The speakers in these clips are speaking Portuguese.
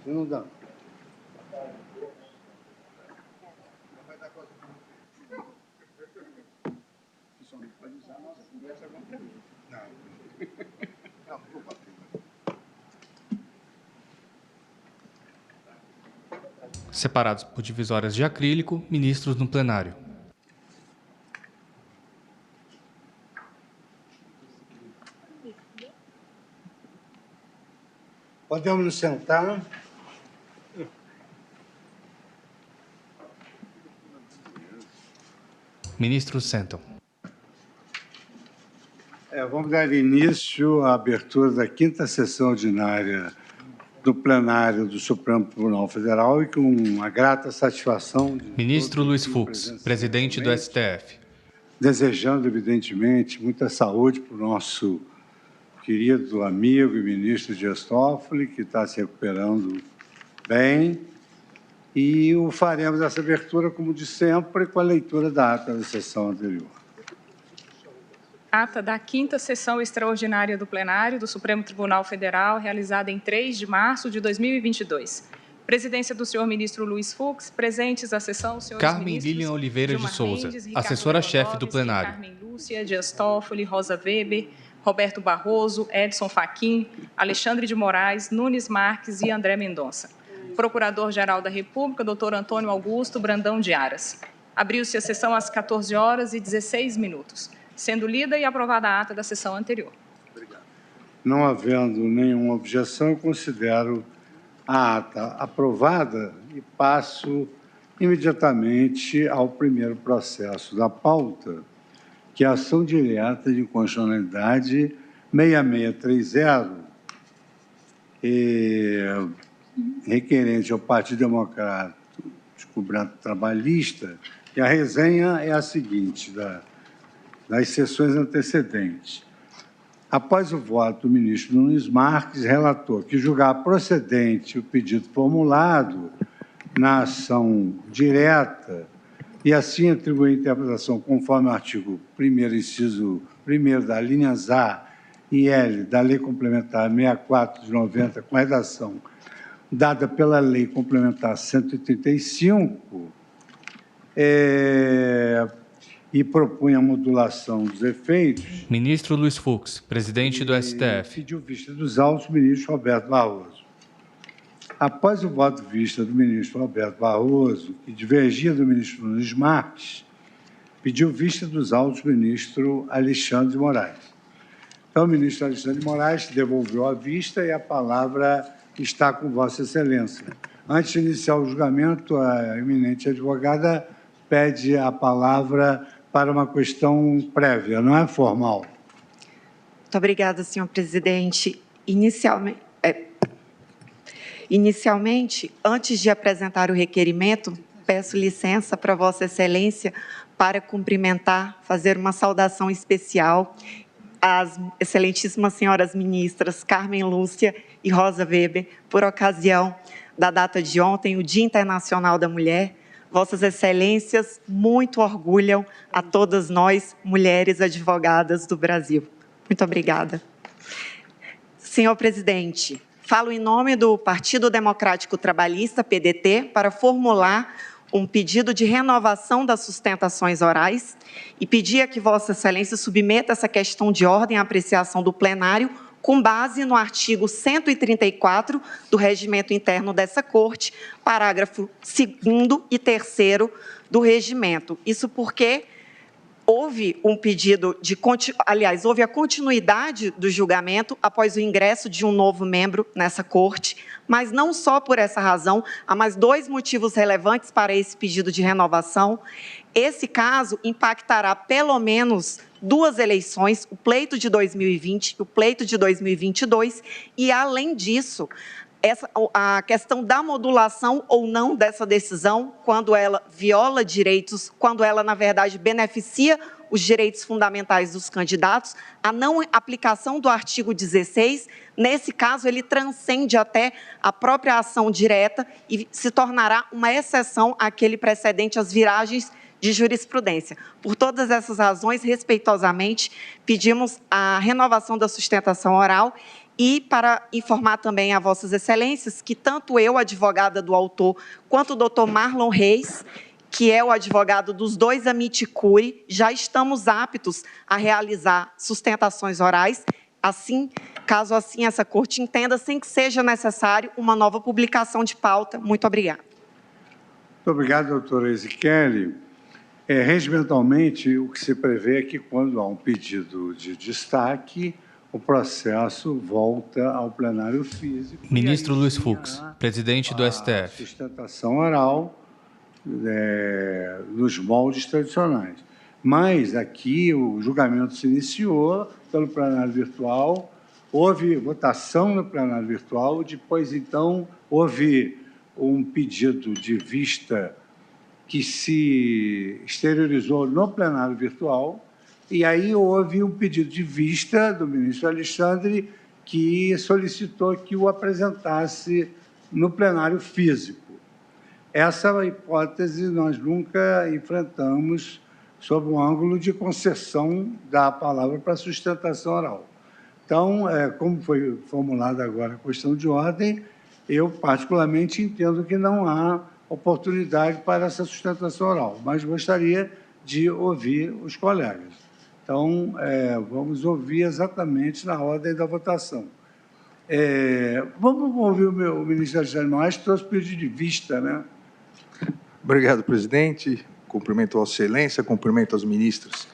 Não dá. Separados por divisórias de acrílico, ministros no plenário. Podemos nos sentar. Ministros sentam. Vamos dar início à abertura da 5ª sessão ordinária do plenário do Supremo Tribunal Federal e com uma grata satisfação de Ministro Luiz Fux, presidente do STF. Desejando, evidentemente, muita saúde para o nosso querido amigo e ministro Dias Toffoli, que está se recuperando bem, e faremos essa abertura, como de sempre, com a leitura da ata da sessão anterior. Ata da 5ª sessão extraordinária do plenário do Supremo Tribunal Federal, realizada em 3 de março de 2022. Presidência do senhor ministro Luiz Fux, presentes à sessão, senhores Carmen ministros Lilian Oliveira Dilma de Souza, Mendes, Ricardo assessora-chefe do Lewandowski, plenário. Carmen Lúcia, Dias Toffoli, Rosa Weber, Roberto Barroso, Edson Fachin, Alexandre de Moraes, Nunes Marques e André Mendonça. Procurador-Geral da República, doutor Antônio Augusto Brandão de Aras. Abriu-se a sessão às 14h16, sendo lida e aprovada a ata da sessão anterior. Obrigado. Não havendo nenhuma objeção, eu considero a ata aprovada e passo imediatamente ao primeiro processo da pauta, que é a ação direta de inconstitucionalidade 6630, requerente ao Partido Democrático Trabalhista, e a resenha é a seguinte, das sessões antecedentes. Após o voto do ministro Nunes Marques, relator que julgar procedente o pedido formulado na ação direta e assim atribuir interpretação conforme o artigo 1º, inciso 1º das linhas A e L da Lei Complementar 64 de 90, com a redação dada pela Lei Complementar 135, e propunha a modulação dos efeitos. Ministro Luiz Fux, presidente do STF. Pediu vista dos autos do ministro Roberto Barroso. Após o voto de vista do ministro Roberto Barroso, que divergia do ministro Nunes Marques, pediu vista dos autos do ministro Alexandre de Moraes. Então, o ministro Alexandre de Moraes devolveu a vista e a palavra está com Vossa Excelência. Antes de iniciar o julgamento, a eminente advogada pede a palavra para uma questão prévia, não é formal. Muito obrigada, senhor presidente. Inicialmente, antes de apresentar o requerimento, peço licença para Vossa Excelência para cumprimentar, fazer uma saudação especial às excelentíssimas senhoras ministras Carmen Lúcia e Rosa Weber, por ocasião da data de ontem, o Dia Internacional da Mulher. Vossas Excelências muito orgulham a todas nós, mulheres advogadas do Brasil. Muito obrigada. Senhor presidente, falo em nome do Partido Democrático Trabalhista, PDT, para formular um pedido de renovação das sustentações orais e pedir a que Vossa Excelência submeta essa questão de ordem à apreciação do plenário com base no artigo 134 do Regimento Interno dessa Corte, parágrafo 2º e 3º do Regimento. Isso porque houve um pedido de... houve a continuidade do julgamento após o ingresso de um novo membro nessa Corte, mas não só por essa razão, há mais 2 motivos relevantes para esse pedido de renovação. Esse caso impactará pelo menos 2 eleições, o pleito de 2020 e o pleito de 2022, e, além disso, a questão da modulação ou não dessa decisão, quando ela viola direitos, quando ela, na verdade, beneficia os direitos fundamentais dos candidatos, a não aplicação do artigo 16, nesse caso, ele transcende até a própria ação direta e se tornará uma exceção àquele precedente às viragens de jurisprudência. Por todas essas razões, respeitosamente, pedimos a renovação da sustentação oral E para informar também a Vossas Excelências que tanto eu, advogada do autor, quanto o doutor Marlon Reis, que é o advogado dos dois amici curiae, já estamos aptos a realizar sustentações orais, assim, caso assim essa Corte entenda, sem que seja necessário uma nova publicação de pauta. Muito obrigada. Muito obrigado, doutora Ezequiele. Regimentalmente, o que se prevê é que, quando há um pedido de destaque, o processo volta ao plenário físico. Ministro Luiz Fux, presidente do STF. Sustentação oral nos moldes tradicionais. Mas aqui o julgamento se iniciou pelo plenário virtual, houve votação no plenário virtual, depois, então, houve um pedido de vista que se exteriorizou no plenário virtual, e aí houve um pedido de vista do ministro Alexandre, que solicitou que o apresentasse no plenário físico. Essa hipótese nós nunca enfrentamos sob um ângulo de concessão da palavra para sustentação oral. Então, como foi formulada agora a questão de ordem, eu particularmente entendo que não há oportunidade para essa sustentação oral, mas gostaria de ouvir os colegas. Então, vamos ouvir exatamente na ordem da votação. Vamos ouvir o ministro Alexandre de Moraes, que trouxe pedido de vista, né? Obrigado, presidente. Cumprimento a Vossa Excelência, cumprimento aos ministros,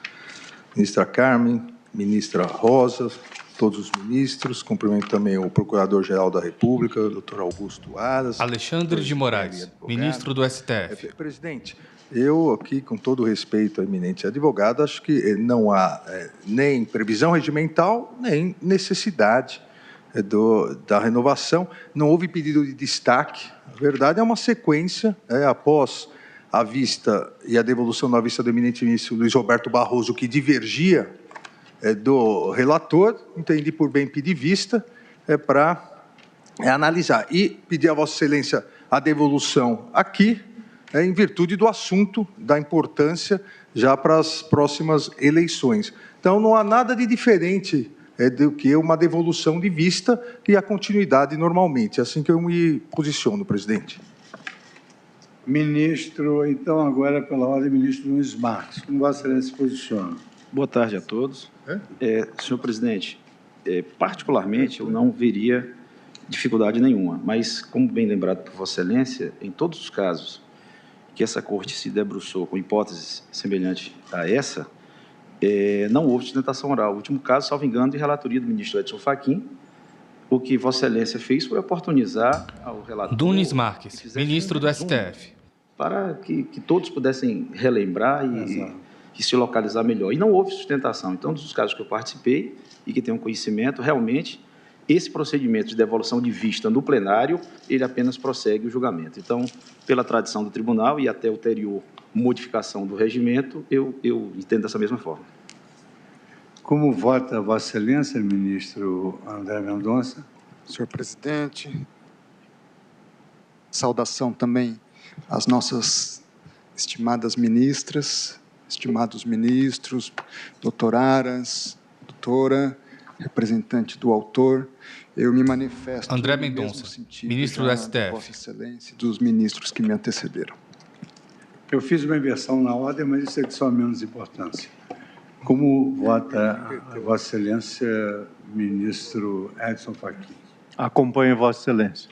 ministra Carmen, ministra Rosa, todos os ministros, cumprimento também o Procurador-Geral da República, doutor Augusto Aras. Alexandre de Moraes, ministro do STF. Presidente, eu aqui, com todo o respeito ao eminente advogado, acho que não há nem previsão regimental, nem necessidade da renovação. Não houve pedido de destaque. A verdade é uma sequência, após a vista e a devolução da vista do eminente ministro Luiz Roberto Barroso, que divergia do relator, entendi por bem pedir vista para analisar. E pedir a Vossa Excelência a devolução aqui, em virtude do assunto, da importância já para as próximas eleições. Então, não há nada de diferente do que uma devolução de vista e a continuidade normalmente. É assim que eu me posiciono, presidente. Ministro, então, agora, pela ordem, ministro Nunes Marques. Como Vossa Excelência se posiciona? Boa tarde a todos. Senhor presidente, particularmente, eu não veria dificuldade nenhuma, mas, como bem lembrado por Vossa Excelência, em todos os casos que essa Corte se debruçou com hipóteses semelhantes a essa, não houve sustentação oral. O último caso, salvo engano, de relatoria do ministro Edson Fachin, o que Vossa Excelência fez foi oportunizar ao relator... Nunes Marques, ministro do STF. Para que todos pudessem relembrar e se localizar melhor. E não houve sustentação. Então, dos casos que eu participei e que tenho conhecimento, realmente, esse procedimento de devolução de vista no plenário, ele apenas prossegue o julgamento. Então, pela tradição do tribunal e até ulterior modificação do regimento, eu entendo dessa mesma forma. Como vota Vossa Excelência, ministro André Mendonça? Senhor presidente, saudação também às nossas estimadas ministras, estimados ministros, doutor Aras, doutora, representante do autor, eu me manifesto... André Mendonça, ministro do STF. Vossa Excelência e dos ministros que me antecederam. Eu fiz uma inversão na ordem, mas isso é de só menos importância. Como vota Vossa Excelência, ministro Edson Fachin? Acompanho Vossa Excelência.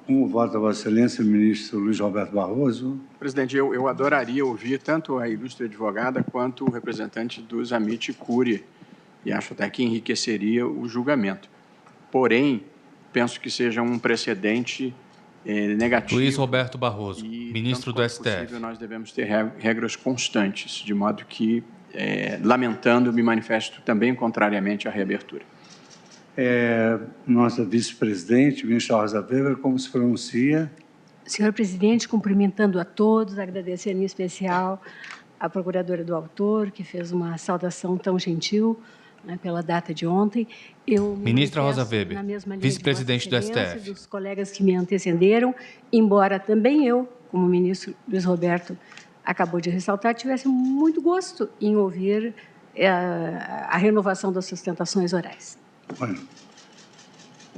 Como vota Vossa Excelência, ministro Luiz Roberto Barroso? Presidente, eu adoraria ouvir tanto a ilustre advogada quanto o representante dos amici curiae, e acho até que enriqueceria o julgamento. Porém, penso que seja um precedente negativo. Luiz Roberto Barroso, ministro do STF. Possível, nós devemos ter regras constantes, de modo que, lamentando, me manifesto também contrariamente à reabertura. Nossa vice-presidente, ministra Rosa Weber, como se pronuncia? Senhor presidente, cumprimentando a todos, agradecendo em especial à procuradora do autor, que fez uma saudação tão gentil, pela data de ontem. Ministra Rosa Weber, vice-presidente do STF. Dos colegas que me antecederam, embora também eu, como o ministro Luiz Roberto acabou de ressaltar, tivesse muito gosto em ouvir a renovação das sustentações orais. Bueno.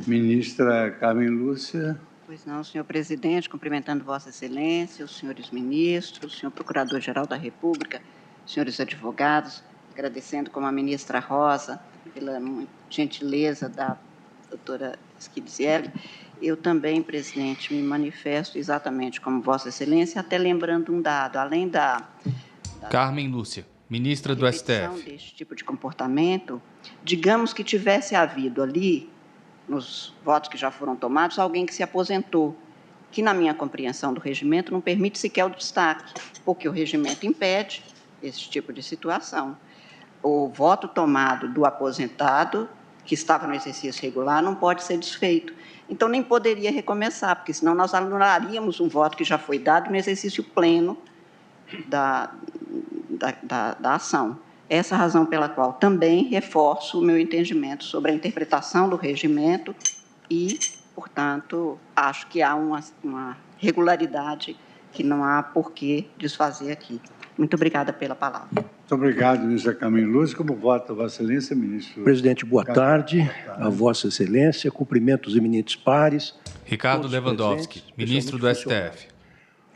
Ministra Carmen Lúcia. Pois não, senhor presidente, cumprimentando Vossa Excelência, os senhores ministros, o senhor Procurador-Geral da República, senhores advogados, agradecendo como a ministra Rosa pela gentileza da doutora Schizzielli. Eu também, presidente, me manifesto exatamente como Vossa Excelência, até lembrando um dado, além da Carmen Lúcia, ministra do STF. Deste tipo de comportamento, digamos que tivesse havido ali, nos votos que já foram tomados, alguém que se aposentou, que, na minha compreensão do regimento, não permite sequer o destaque, porque o regimento impede esse tipo de situação. O voto tomado do aposentado, que estava no exercício regular, não pode ser desfeito. Então, nem poderia recomeçar, porque senão nós anularíamos um voto que já foi dado no exercício pleno da ação. Essa é a razão pela qual também reforço o meu entendimento sobre a interpretação do regimento e, portanto, acho que há uma regularidade que não há por que desfazer aqui. Muito obrigada pela palavra. Muito obrigado, ministra Carmen Lúcia. Como vota Vossa Excelência, ministro? Presidente, boa tarde a Vossa Excelência. Cumprimento os eminentes pares. Ricardo Lewandowski, ministro do STF.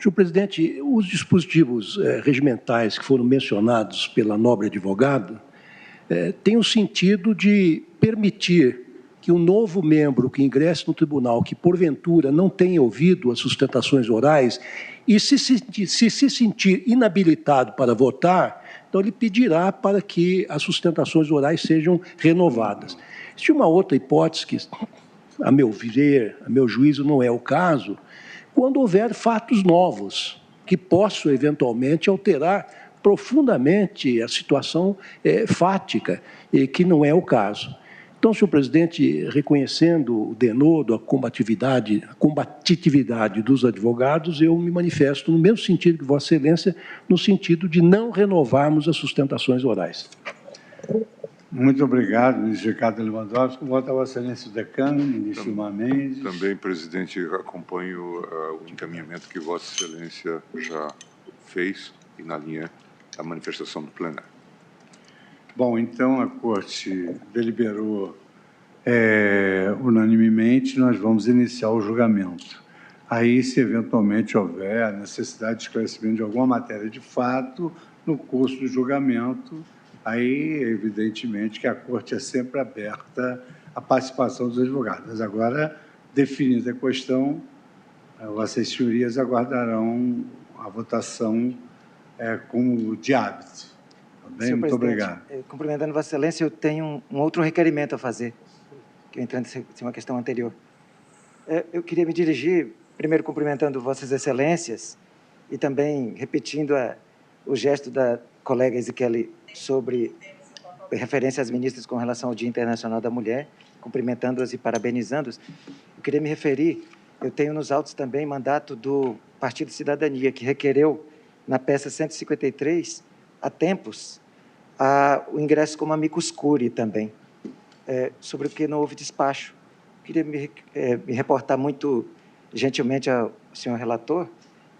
Senhor presidente, os dispositivos regimentais que foram mencionados pela nobre advogada têm o sentido de permitir que um novo membro que ingresse no tribunal, que porventura não tenha ouvido as sustentações orais e se sentir inabilitado para votar, então ele pedirá para que as sustentações orais sejam renovadas. Existe uma outra hipótese que, a meu ver, a meu juízo, não é o caso, quando houver fatos novos que possam, eventualmente, alterar profundamente a situação fática, que não é o caso. Então, senhor presidente, reconhecendo o denodo, a combatividade dos advogados, eu me manifesto no mesmo sentido que Vossa Excelência, no sentido de não renovarmos as sustentações orais. Muito obrigado, ministro Ricardo Lewandowski. Vota a Vossa Excelência o decano, ministro Gilmar Mendes. Também, presidente, acompanho o encaminhamento que Vossa Excelência já fez e na linha da manifestação do plenário. Bom, então a Corte deliberou unanimemente, nós vamos iniciar o julgamento. Aí, se eventualmente houver a necessidade de esclarecimento de alguma matéria de fato, no curso do julgamento, aí, evidentemente, que a Corte é sempre aberta à participação dos advogados. Mas agora, definida a questão, vossas senhorias aguardarão a votação como de hábito. Tá bem? Muito obrigado. Cumprimentando Vossa Excelência, eu tenho um outro requerimento a fazer, que eu entrando em uma questão anterior. Eu queria me dirigir, primeiro cumprimentando Vossas Excelências e também repetindo o gesto da colega Ezequiel sobre referência às ministras com relação ao Dia Internacional da Mulher, cumprimentando-as e parabenizando-as. Eu queria me referir, eu tenho nos autos também mandato do Partido Cidadania, que requereu, na peça 153, há tempos, o ingresso como amicus curiae também, sobre o que não houve despacho. Eu queria me reportar muito gentilmente ao senhor relator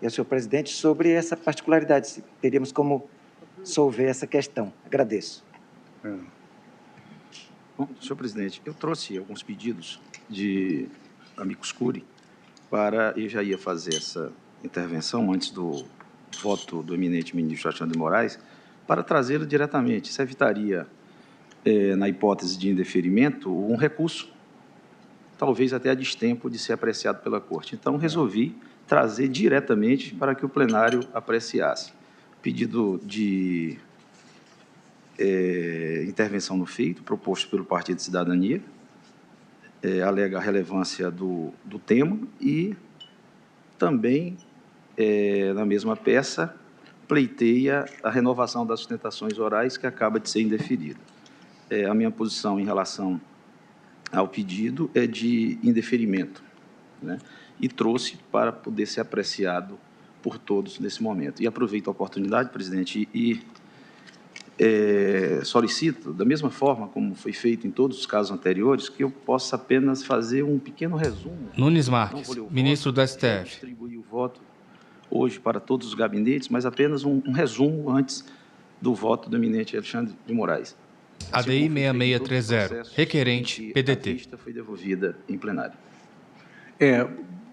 e ao senhor presidente sobre essa particularidade, se teríamos como solver essa questão. Agradeço. Bom, senhor presidente, eu trouxe alguns pedidos de amicus curiae eu já ia fazer essa intervenção antes do voto do eminente ministro Alexandre de Moraes, para trazê-lo diretamente. Isso evitaria, na hipótese de indeferimento, um recurso, talvez até a destempo de ser apreciado pela Corte. Então, resolvi trazer diretamente para que o plenário apreciasse. Pedido de intervenção no feito, proposto pelo Partido de Cidadania, alega a relevância do tema e também, na mesma peça, pleiteia a renovação das sustentações orais que acaba de ser indeferida. A minha posição em relação ao pedido é de indeferimento, né? E trouxe para poder ser apreciado por todos nesse momento. E aproveito a oportunidade, presidente, e solicito, da mesma forma como foi feito em todos os casos anteriores, que eu possa apenas fazer um pequeno resumo. Nunes Marques, ministro do STF. Distribuir o voto hoje para todos os gabinetes, mas apenas um resumo antes do voto do eminente Alexandre de Moraes. ADI 6630, requerente, PDT. A vista foi devolvida em plenário.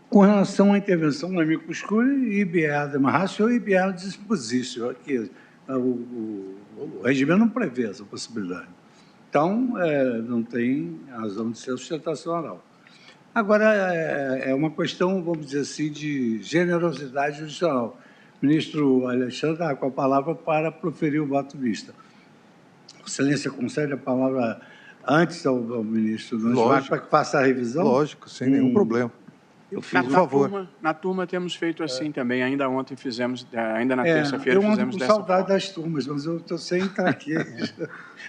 Com relação à intervenção do amicus curiae, ibi adem ratio e ibi ad dispositio, aqui, o regimento não prevê essa possibilidade. Então, não tem razão de ser sustentação oral. Agora, é uma questão, vamos dizer assim, de generosidade judicial. O ministro Alexandre está com a palavra para proferir o voto vista. Excelência, concede a palavra antes ao ministro Nunes Marques para que faça a revisão? Lógico, sem nenhum problema. Eu fiz, por favor. Na turma temos feito assim também. Ainda ontem fizemos, ainda na terça-feira fizemos dessa forma. Eu ando com saudade das turmas, mas eu estou sem traquejo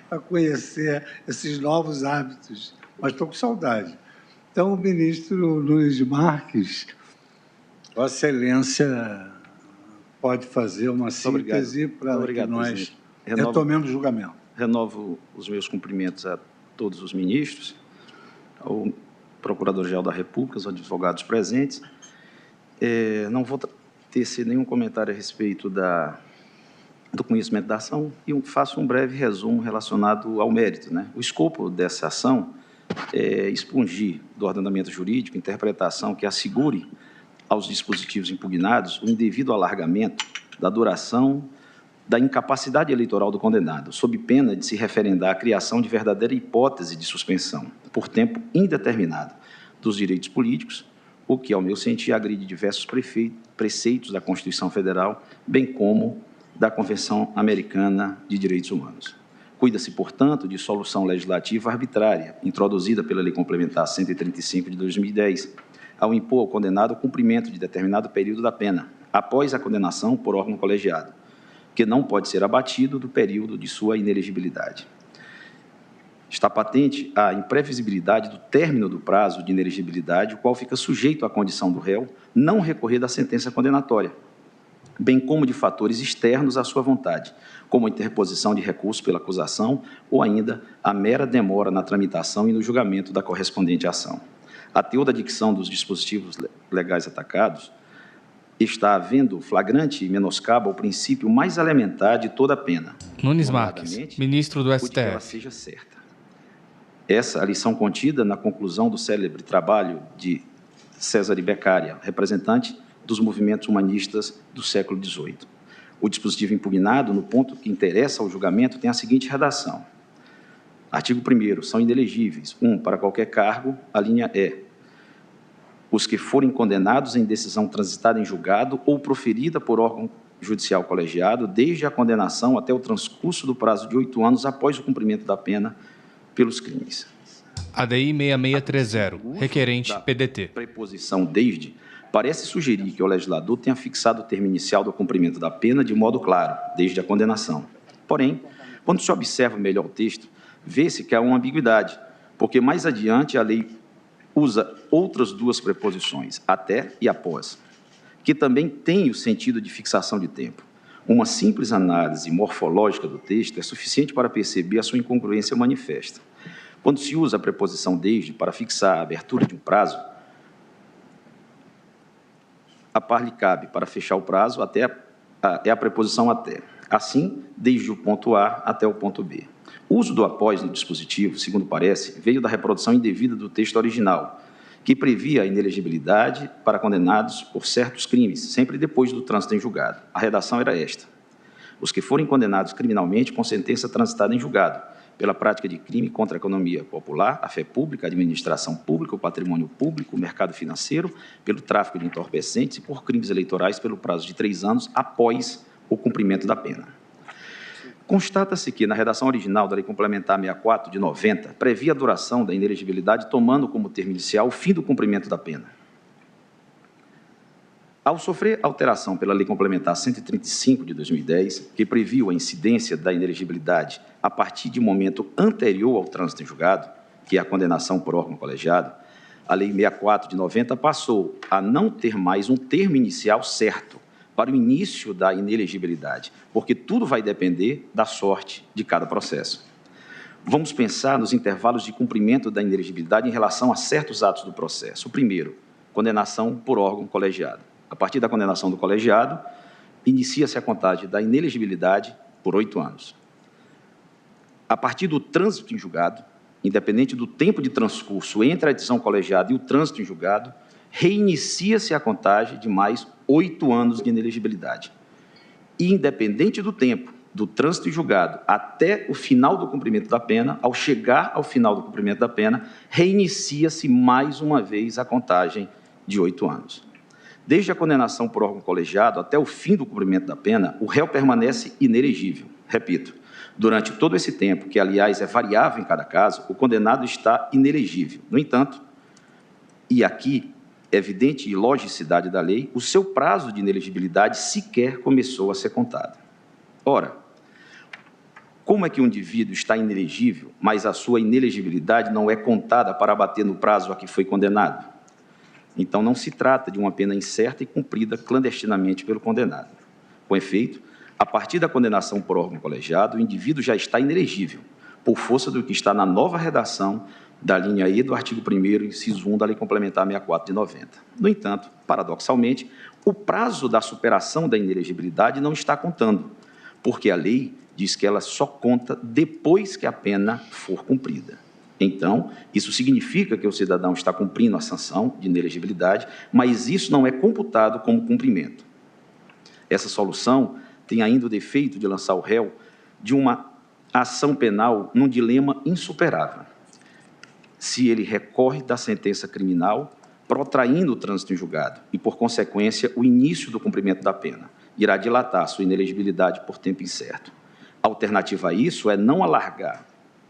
para conhecer esses novos hábitos. Mas estou com saudade. Então, o ministro Nunes Marques, Vossa Excelência pode fazer uma síntese para que nós retomemos o julgamento. Renovo os meus cumprimentos a todos os ministros, ao Procurador-Geral da República, os advogados presentes. Não vou tecer nenhum comentário a respeito do conhecimento da ação e faço um breve resumo relacionado ao mérito, né? O escopo dessa ação é expungir do ordenamento jurídico interpretação que assegure aos dispositivos impugnados o indevido alargamento da duração da incapacidade eleitoral do condenado, sob pena de se referendar a criação de verdadeira hipótese de suspensão, por tempo indeterminado, dos direitos políticos, o que, ao meu sentir, agride diversos preceitos da Constituição Federal, bem como da Convenção Americana de Direitos Humanos. Cuida-se, portanto, de solução legislativa arbitrária, introduzida pela Lei Complementar 135 de 2010, ao impor ao condenado o cumprimento de determinado período da pena, após a condenação por órgão colegiado, que não pode ser abatido do período de sua inelegibilidade. Está patente a imprevisibilidade do término do prazo de inelegibilidade, o qual fica sujeito à condição do réu não recorrer da sentença condenatória, bem como de fatores externos à sua vontade, como a interposição de recurso pela acusação ou ainda a mera demora na tramitação e no julgamento da correspondente ação. A teor da dicção dos dispositivos legais atacados está havendo flagrante menoscabo ao princípio mais elementar de toda a pena. Nunes Marques, ministro do STF. Que ela seja certa. Essa a lição contida na conclusão do célebre trabalho de César Beccaria, representante dos movimentos humanistas do século XVIII. O dispositivo impugnado, no ponto que interessa ao julgamento, tem a seguinte redação. Artigo 1º. São inelegíveis. 1. Para qualquer cargo, a linha E. Os que forem condenados em decisão transitada em julgado ou proferida por órgão judicial colegiado, desde a condenação até o transcurso do prazo de 8 anos após o cumprimento da pena pelos crimes. ADI 6630, requerente, PDT. Preposição desde parece sugerir que o legislador tenha fixado o termo inicial do cumprimento da pena de modo claro, desde a condenação. Porém, quando se observa melhor o texto, vê-se que há uma ambiguidade, porque mais adiante a lei usa outras duas preposições, até e após, que também têm o sentido de fixação de tempo. Uma simples análise morfológica do texto é suficiente para perceber a sua incongruência manifesta. Quando se usa a preposição desde para fixar a abertura de um prazo, a par lhe cabe, para fechar o prazo, é a preposição até. Assim, desde o ponto A até o ponto B. O uso do após no dispositivo, segundo parece, veio da reprodução indevida do texto original, que previa a inelegibilidade para condenados por certos crimes, sempre depois do trânsito em julgado. A redação era esta. Os que forem condenados criminalmente com sentença transitada em julgado, pela prática de crime contra a economia popular, a fé pública, a administração pública, o patrimônio público, o mercado financeiro, pelo tráfico de entorpecentes e por crimes eleitorais pelo prazo de 3 anos após o cumprimento da pena. Constata-se que, na redação original da Lei Complementar 64 de 90, previa a duração da inelegibilidade tomando como termo inicial o fim do cumprimento da pena. Ao sofrer alteração pela Lei Complementar 135 de 2010, que previu a incidência da inelegibilidade a partir de momento anterior ao trânsito em julgado, que é a condenação por órgão colegiado, a Lei 64 de 90 passou a não ter mais um termo inicial certo para o início da inelegibilidade, porque tudo vai depender da sorte de cada processo. Vamos pensar nos intervalos de cumprimento da inelegibilidade em relação a certos atos do processo. O primeiro, condenação por órgão colegiado. A partir da condenação do colegiado, inicia-se a contagem da inelegibilidade por 8 anos. a partir do trânsito em julgado, independente do tempo de transcurso entre a decisão colegiada e o trânsito em julgado, reinicia-se a contagem de mais 8 anos de inelegibilidade. E, independente do tempo do trânsito em julgado até o final do cumprimento da pena, ao chegar ao final do cumprimento da pena, reinicia-se mais uma vez a contagem de 8 anos. Desde a condenação por órgão colegiado até o fim do cumprimento da pena, o réu permanece inelegível. Repito, durante todo esse tempo, que, aliás, é variável em cada caso, o condenado está inelegível. No entanto, e aqui é evidente e logicidade da lei, o seu prazo de inelegibilidade sequer começou a ser contado. Ora, como é que um indivíduo está inelegível, mas a sua inelegibilidade não é contada para abater no prazo a que foi condenado? Então, não se trata de uma pena incerta e cumprida clandestinamente pelo condenado. Com efeito, a partir da condenação por órgão colegiado, o indivíduo já está inelegível, por força do que está na nova redação da linha E do artigo 1º, inciso 1 da Lei Complementar 64 de 90. No entanto, paradoxalmente, o prazo da superação da inelegibilidade não está contando, porque a lei diz que ela só conta depois que a pena for cumprida. Então, isso significa que o cidadão está cumprindo a sanção de inelegibilidade, mas isso não é computado como cumprimento. Essa solução tem ainda o defeito de lançar o réu de uma ação penal num dilema insuperável. Se ele recorre da sentença criminal, protraindo o trânsito em julgado e, por consequência, o início do cumprimento da pena, irá dilatar sua inelegibilidade por tempo incerto. A alternativa a isso é não alargar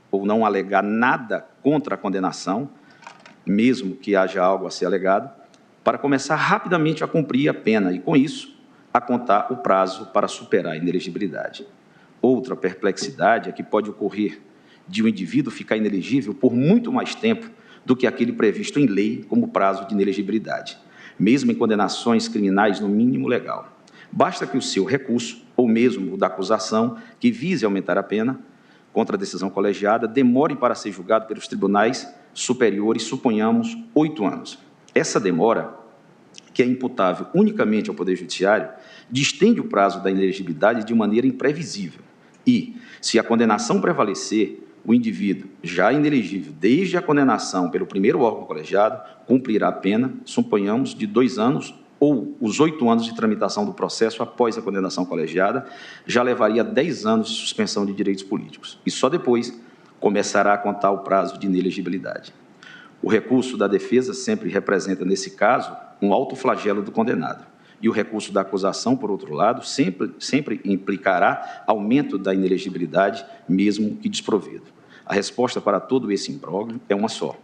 ou não alegar nada contra a condenação, mesmo que haja algo a ser alegado, para começar rapidamente a cumprir a pena e, com isso, a contar o prazo para superar a inelegibilidade. Outra perplexidade é que pode ocorrer de um indivíduo ficar inelegível por muito mais tempo do que aquele previsto em lei como prazo de inelegibilidade, mesmo em condenações criminais no mínimo legal. Basta que o seu recurso, ou mesmo o da acusação, que vise aumentar a pena contra a decisão colegiada, demore para ser julgado pelos tribunais superiores, suponhamos, 8 anos. Essa demora, que é imputável unicamente ao Poder Judiciário, distende o prazo da inelegibilidade de maneira imprevisível. E, se a condenação prevalecer, o indivíduo, já inelegível desde a condenação pelo primeiro órgão colegiado, cumprirá a pena, suponhamos, de 2 anos ou os 8 anos de tramitação do processo após a condenação colegiada, já levaria 10 anos de suspensão de direitos políticos. E só depois começará a contar o prazo de inelegibilidade. O recurso da defesa sempre representa, nesse caso, um alto flagelo do condenado. E o recurso da acusação, por outro lado, sempre implicará aumento da inelegibilidade, mesmo que desprovido. A resposta para todo esse imbróglio é uma só.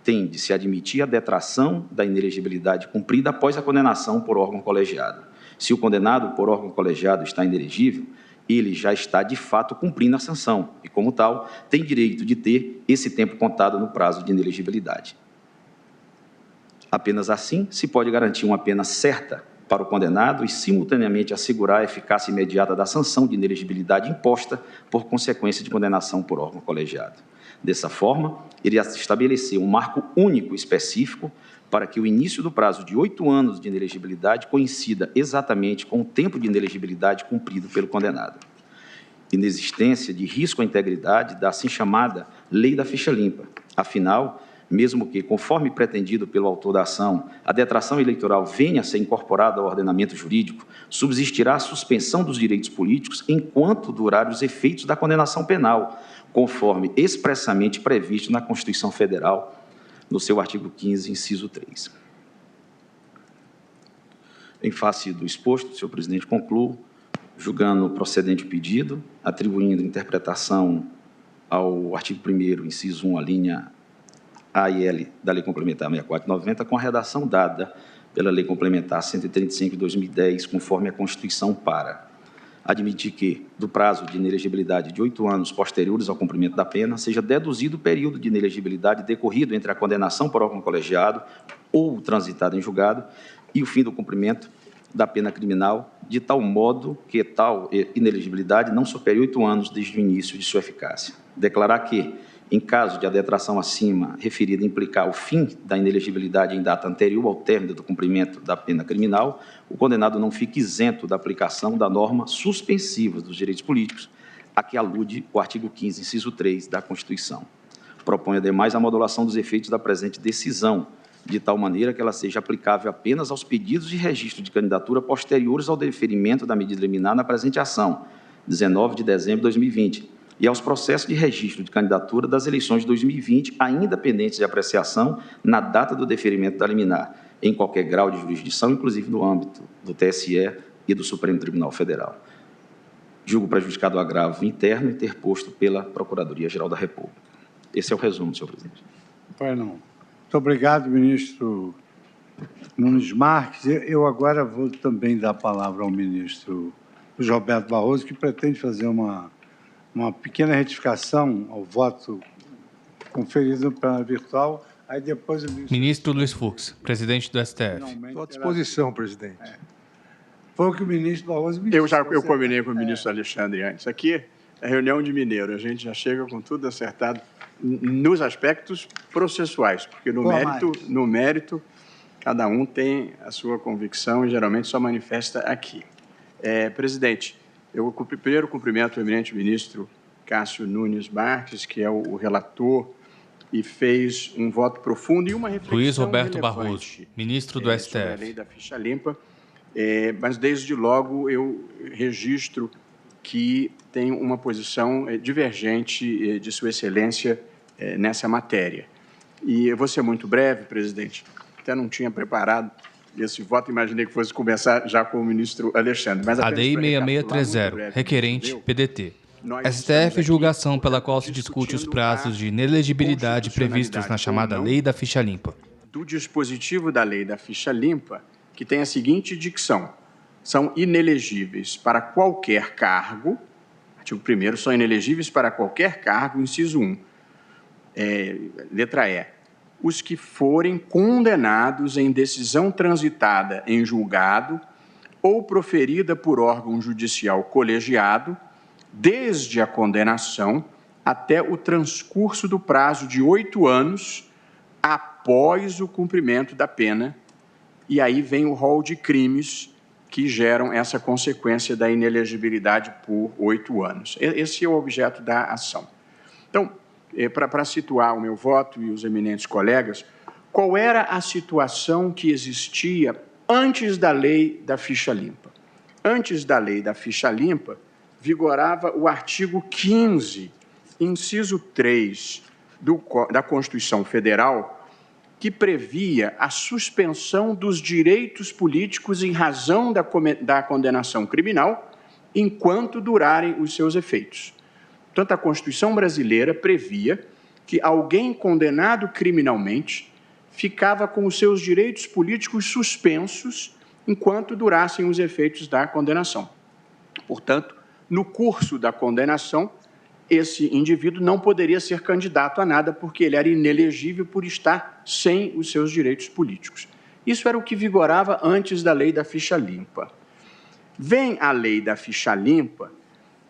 Tem de se admitir a detração da inelegibilidade cumprida após a condenação por órgão colegiado. Se o condenado por órgão colegiado está inelegível, ele já está, de fato, cumprindo a sanção e, como tal, tem direito de ter esse tempo contado no prazo de inelegibilidade. Apenas assim se pode garantir uma pena certa para o condenado e, simultaneamente, assegurar a eficácia imediata da sanção de inelegibilidade imposta por consequência de condenação por órgão colegiado. Dessa forma, iria se estabelecer um marco único específico para que o início do prazo de 8 anos de inelegibilidade coincida exatamente com o tempo de inelegibilidade cumprido pelo condenado. Inexistência de risco à integridade da assim chamada Lei da Ficha Limpa. Afinal, mesmo que, conforme pretendido pelo autor da ação, a detração eleitoral venha a ser incorporada ao ordenamento jurídico, subsistirá a suspensão dos direitos políticos enquanto durarem os efeitos da condenação penal, conforme expressamente previsto na Constituição Federal, no seu artigo 15, inciso 3. Em face do exposto, senhor presidente, concluo, julgando procedente o pedido, atribuindo interpretação ao artigo 1º, inciso 1, a linha A e L da Lei Complementar 64/90, com a redação dada pela Lei Complementar 135 de 2010, conforme a Constituição, para admitir que, do prazo de inelegibilidade de 8 anos posteriores ao cumprimento da pena, seja deduzido o período de inelegibilidade decorrido entre a condenação por órgão colegiado ou transitado em julgado e o fim do cumprimento da pena criminal, de tal modo que tal inelegibilidade não supere 8 anos desde o início de sua eficácia. Declarar que, em caso de a detração acima referida implicar o fim da inelegibilidade em data anterior ao término do cumprimento da pena criminal, o condenado não fique isento da aplicação da norma suspensiva dos direitos políticos, a que alude o artigo 15, inciso 3 da Constituição. Propõe, ademais, a modulação dos efeitos da presente decisão, de tal maneira que ela seja aplicável apenas aos pedidos de registro de candidatura posteriores ao deferimento da medida liminar na presente ação, 19 de dezembro de 2020, e aos processos de registro de candidatura das eleições de 2020, ainda pendentes de apreciação na data do deferimento da liminar, em qualquer grau de jurisdição, inclusive no âmbito do TSE e do Supremo Tribunal Federal. Julgo prejudicado o agravo interno interposto pela Procuradoria-Geral da República. Esse é o resumo, senhor presidente. Pois não. Muito obrigado, ministro Nunes Marques. Eu agora vou também dar a palavra ao ministro Roberto Barroso, que pretende fazer uma pequena retificação ao voto conferido pela virtual. Aí depois o ministro Luiz Fux, presidente do STF. Estou à disposição, presidente. Foi o que o ministro Barroso me disse. Eu combinei com o ministro Alexandre antes. Aqui é reunião de mineiro, a gente já chega com tudo acertado nos aspectos processuais, porque no mérito, cada um tem a sua convicção e geralmente só manifesta aqui. Presidente, eu primeiro cumprimento o eminente ministro Cássio Nunes Marques, que é o relator e fez um voto profundo e uma reflexão Luiz Roberto Barroso, ministro do STF. Sobre a lei da ficha limpa, mas desde logo eu registro que tem uma posição divergente de Sua Excelência nessa matéria. E eu vou ser muito breve, presidente, até não tinha preparado esse voto, imaginei que fosse começar já com o ministro Alexandre. Mas ADI 6630, requerente, PDT. STF julgação pela qual se discute os prazos de inelegibilidade previstos na chamada Lei da Ficha Limpa. Do dispositivo da Lei da Ficha Limpa, que tem a seguinte dicção: são inelegíveis para qualquer cargo, artigo 1º, são inelegíveis para qualquer cargo, inciso 1, letra E, os que forem condenados em decisão transitada em julgado ou proferida por órgão judicial colegiado, desde a condenação até o transcurso do prazo de 8 anos após o cumprimento da pena, e aí vem o rol de crimes que geram essa consequência da inelegibilidade por 8 anos. Esse é o objeto da ação. Então, para situar o meu voto e os eminentes colegas, qual era a situação que existia antes da Lei da Ficha Limpa? Antes da Lei da Ficha Limpa, vigorava o artigo 15, inciso 3 da Constituição Federal, que previa a suspensão dos direitos políticos em razão da condenação criminal, enquanto durarem os seus efeitos. Portanto, a Constituição brasileira previa que alguém condenado criminalmente ficava com os seus direitos políticos suspensos enquanto durassem os efeitos da condenação. Portanto, no curso da condenação, esse indivíduo não poderia ser candidato a nada porque ele era inelegível por estar sem os seus direitos políticos. Isso era o que vigorava antes da Lei da Ficha Limpa. Vem a Lei da Ficha Limpa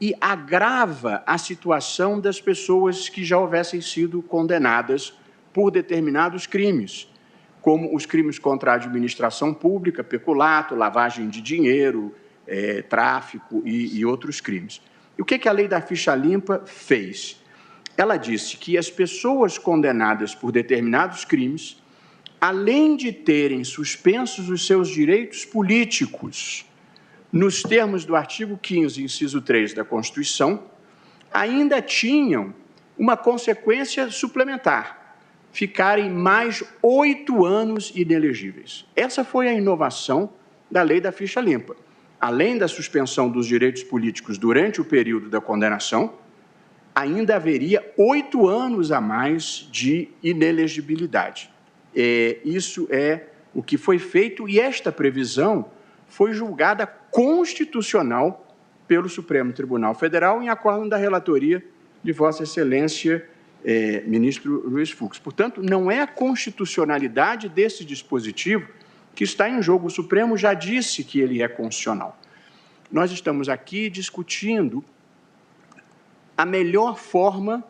e agrava a situação das pessoas que já houvessem sido condenadas por determinados crimes, como os crimes contra a administração pública, peculato, lavagem de dinheiro, tráfico e outros crimes. E o que a Lei da Ficha Limpa fez? Ela disse que as pessoas condenadas por determinados crimes, além de terem suspensos os seus direitos políticos, nos termos do artigo 15, inciso 3 da Constituição, ainda tinham uma consequência suplementar: ficarem mais 8 anos inelegíveis. Essa foi a inovação da Lei da Ficha Limpa. Além da suspensão dos direitos políticos durante o período da condenação, ainda haveria 8 anos a mais de inelegibilidade. Isso é o que foi feito, e esta previsão foi julgada constitucional pelo Supremo Tribunal Federal em acordo da relatoria de Vossa Excelência, ministro Luiz Fux. Portanto, não é a constitucionalidade desse dispositivo que está em jogo. O Supremo já disse que ele é constitucional. Nós estamos aqui discutindo a melhor forma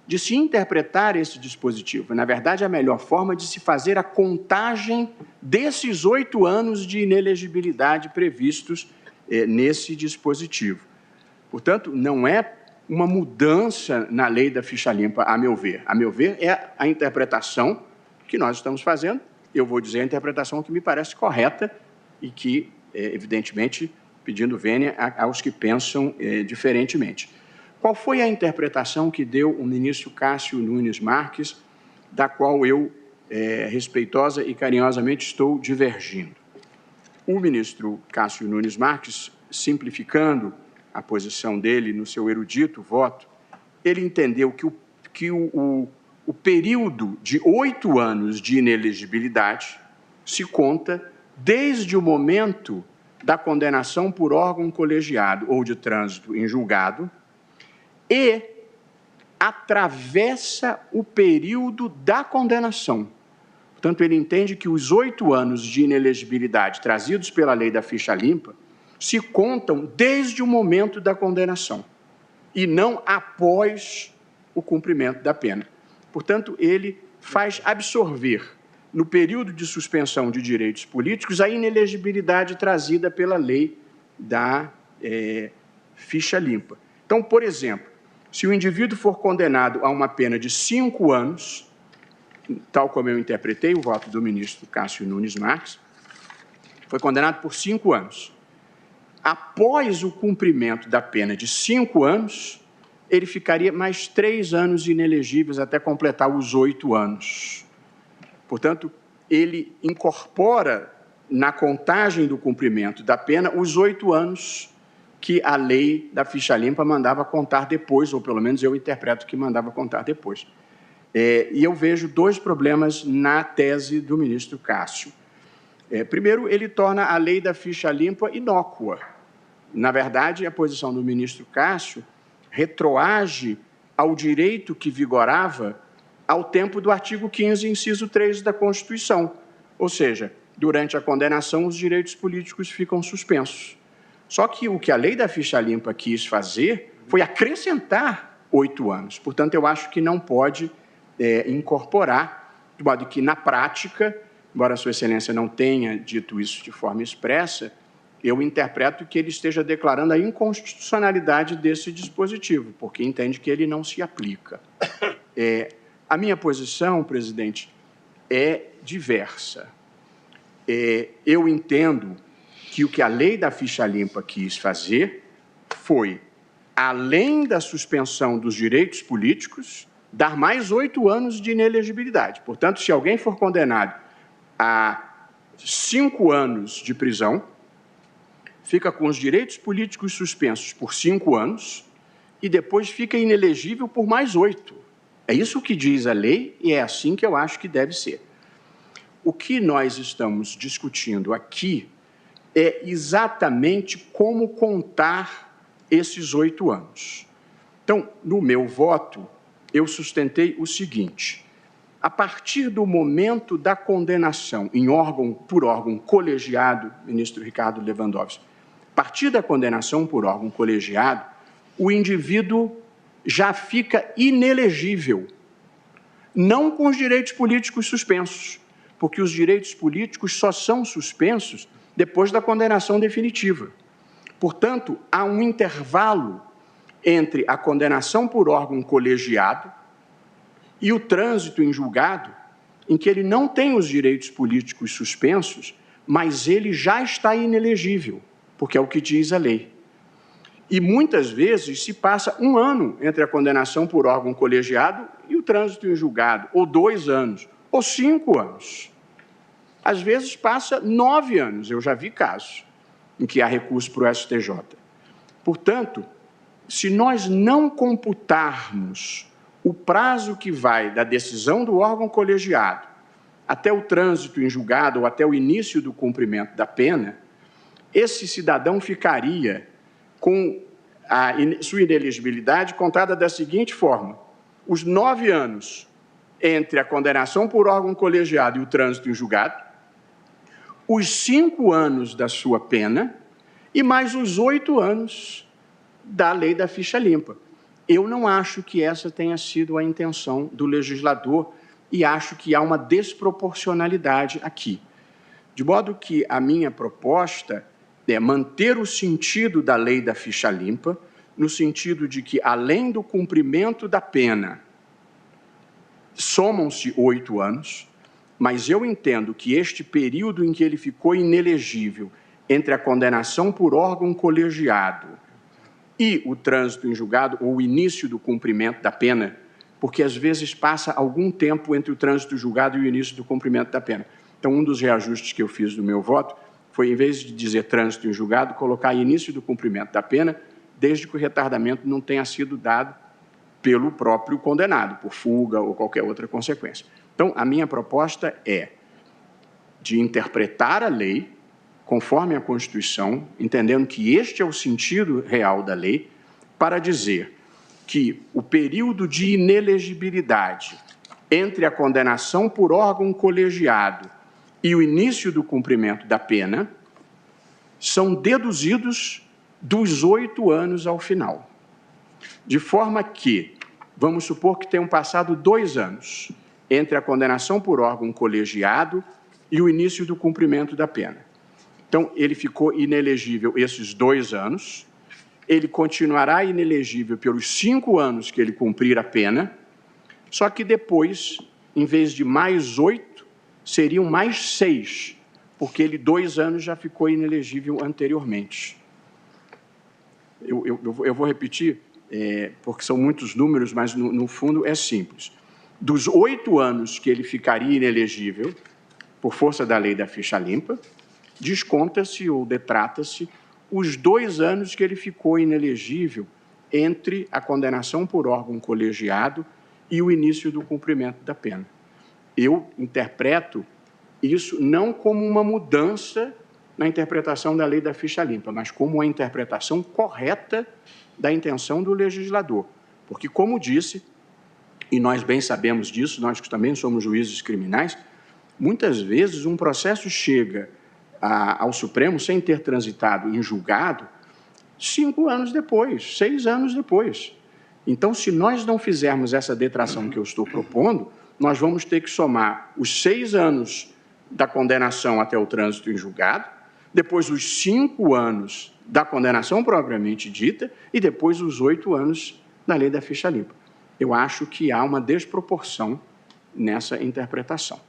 de se interpretar esse dispositivo. Na verdade, a melhor forma de se fazer a contagem desses 8 anos de inelegibilidade previstos nesse dispositivo. Portanto, não é uma mudança na lei da ficha limpa, a meu ver. A meu ver, é a interpretação que nós estamos fazendo. Eu vou dizer a interpretação que me parece correta e que, evidentemente, pedindo vênia aos que pensam diferentemente. Qual foi a interpretação que deu o ministro Cássio Nunes Marques, da qual eu, respeitosa e carinhosamente, estou divergindo? O ministro Cássio Nunes Marques, simplificando a posição dele no seu erudito voto, ele entendeu que o período de 8 anos de inelegibilidade se conta desde o momento da condenação por órgão colegiado ou de trânsito em julgado e atravessa o período da condenação. Portanto, ele entende que os 8 anos de inelegibilidade trazidos pela lei da ficha limpa se contam desde o momento da condenação e não após o cumprimento da pena. Portanto, ele faz absorver no período de suspensão de direitos políticos a inelegibilidade trazida pela lei da ficha limpa. Então, por exemplo, se o indivíduo for condenado a uma pena de 5 anos, tal como eu interpretei o voto do ministro Cássio Nunes Marques, foi condenado por 5 anos. Após o cumprimento da pena de 5 anos, ele ficaria mais 3 anos inelegíveis até completar os 8 anos. Portanto, ele incorpora na contagem do cumprimento da pena os 8 anos que a lei da ficha limpa mandava contar depois, ou pelo menos eu interpreto que mandava contar depois. E eu vejo 2 problemas na tese do ministro Cássio. Primeiro, ele torna a lei da ficha limpa inócua. Na verdade, a posição do ministro Cássio retroage ao direito que vigorava ao tempo do artigo 15, inciso 3 da Constituição. Ou seja, durante a condenação, os direitos políticos ficam suspensos. Só que o que a lei da ficha limpa quis fazer foi acrescentar 8 anos. Portanto, eu acho que não pode incorporar, de modo que, na prática, embora a Sua Excelência não tenha dito isso de forma expressa, eu interpreto que ele esteja declarando a inconstitucionalidade desse dispositivo, porque entende que ele não se aplica. A minha posição, presidente, é diversa. Eu entendo que o que a lei da ficha limpa quis fazer foi, além da suspensão dos direitos políticos, dar mais 8 anos de inelegibilidade. Portanto, se alguém for condenado a 5 anos de prisão, fica com os direitos políticos suspensos por 5 anos e depois fica inelegível por mais 8. É isso que diz a lei e é assim que eu acho que deve ser. O que nós estamos discutindo aqui é exatamente como contar esses 8 anos. Então, no meu voto, eu sustentei o seguinte: a partir do momento da condenação por órgão colegiado, ministro Ricardo Lewandowski, a partir da condenação por órgão colegiado, o indivíduo já fica inelegível, não com os direitos políticos suspensos, porque os direitos políticos só são suspensos depois da condenação definitiva. Portanto, há um intervalo entre a condenação por órgão colegiado e o trânsito em julgado, em que ele não tem os direitos políticos suspensos, mas ele já está inelegível, porque é o que diz a lei. E muitas vezes se passa 1 ano entre a condenação por órgão colegiado e o trânsito em julgado, ou 2 anos, ou 5 anos. Às vezes passa 9 anos, eu já vi casos em que há recurso para o STJ. Portanto, se nós não computarmos o prazo que vai da decisão do órgão colegiado até o trânsito em julgado ou até o início do cumprimento da pena, esse cidadão ficaria com a sua inelegibilidade contada da seguinte forma: os 9 anos entre a condenação por órgão colegiado e o trânsito em julgado, os 5 anos da sua pena e mais os 8 anos da lei da ficha limpa. Eu não acho que essa tenha sido a intenção do legislador e acho que há uma desproporcionalidade aqui. De modo que a minha proposta é manter o sentido da lei da ficha limpa, no sentido de que, além do cumprimento da pena, somam-se 8 anos, mas eu entendo que este período em que ele ficou inelegível entre a condenação por órgão colegiado e o trânsito em julgado, ou o início do cumprimento da pena, porque às vezes passa algum tempo entre o trânsito julgado e o início do cumprimento da pena. Então, um dos reajustes que eu fiz no meu voto foi, em vez de dizer trânsito em julgado, colocar início do cumprimento da pena, desde que o retardamento não tenha sido dado pelo próprio condenado, por fuga ou qualquer outra consequência. Então, a minha proposta é de interpretar a lei conforme a Constituição, entendendo que este é o sentido real da lei, para dizer que o período de inelegibilidade entre a condenação por órgão colegiado e o início do cumprimento da pena são deduzidos dos 8 anos ao final. De forma que, vamos supor que tenham passado 2 anos entre a condenação por órgão colegiado e o início do cumprimento da pena. Então, ele ficou inelegível esses 2 anos, ele continuará inelegível pelos 5 anos que ele cumprir a pena, só que depois, em vez de mais 8, seriam mais 6, porque ele 2 anos já ficou inelegível anteriormente. Eu vou repetir, porque são muitos números, mas no fundo é simples. Dos 8 anos que ele ficaria inelegível, por força da lei da ficha limpa, desconta-se ou detrata-se os 2 anos que ele ficou inelegível entre a condenação por órgão colegiado e o início do cumprimento da pena. Eu interpreto isso não como uma mudança na interpretação da lei da ficha limpa, mas como uma interpretação correta da intenção do legislador. Porque, como disse, e nós bem sabemos disso, nós que também somos juízes criminais, muitas vezes um processo chega ao Supremo sem ter transitado em julgado 5 anos depois, 6 anos depois. Então, se nós não fizermos essa detração que eu estou propondo, nós vamos ter que somar os 6 anos da condenação até o trânsito em julgado, depois os 5 anos da condenação propriamente dita e depois os 8 anos da lei da ficha limpa. Eu acho que há uma desproporção nessa interpretação.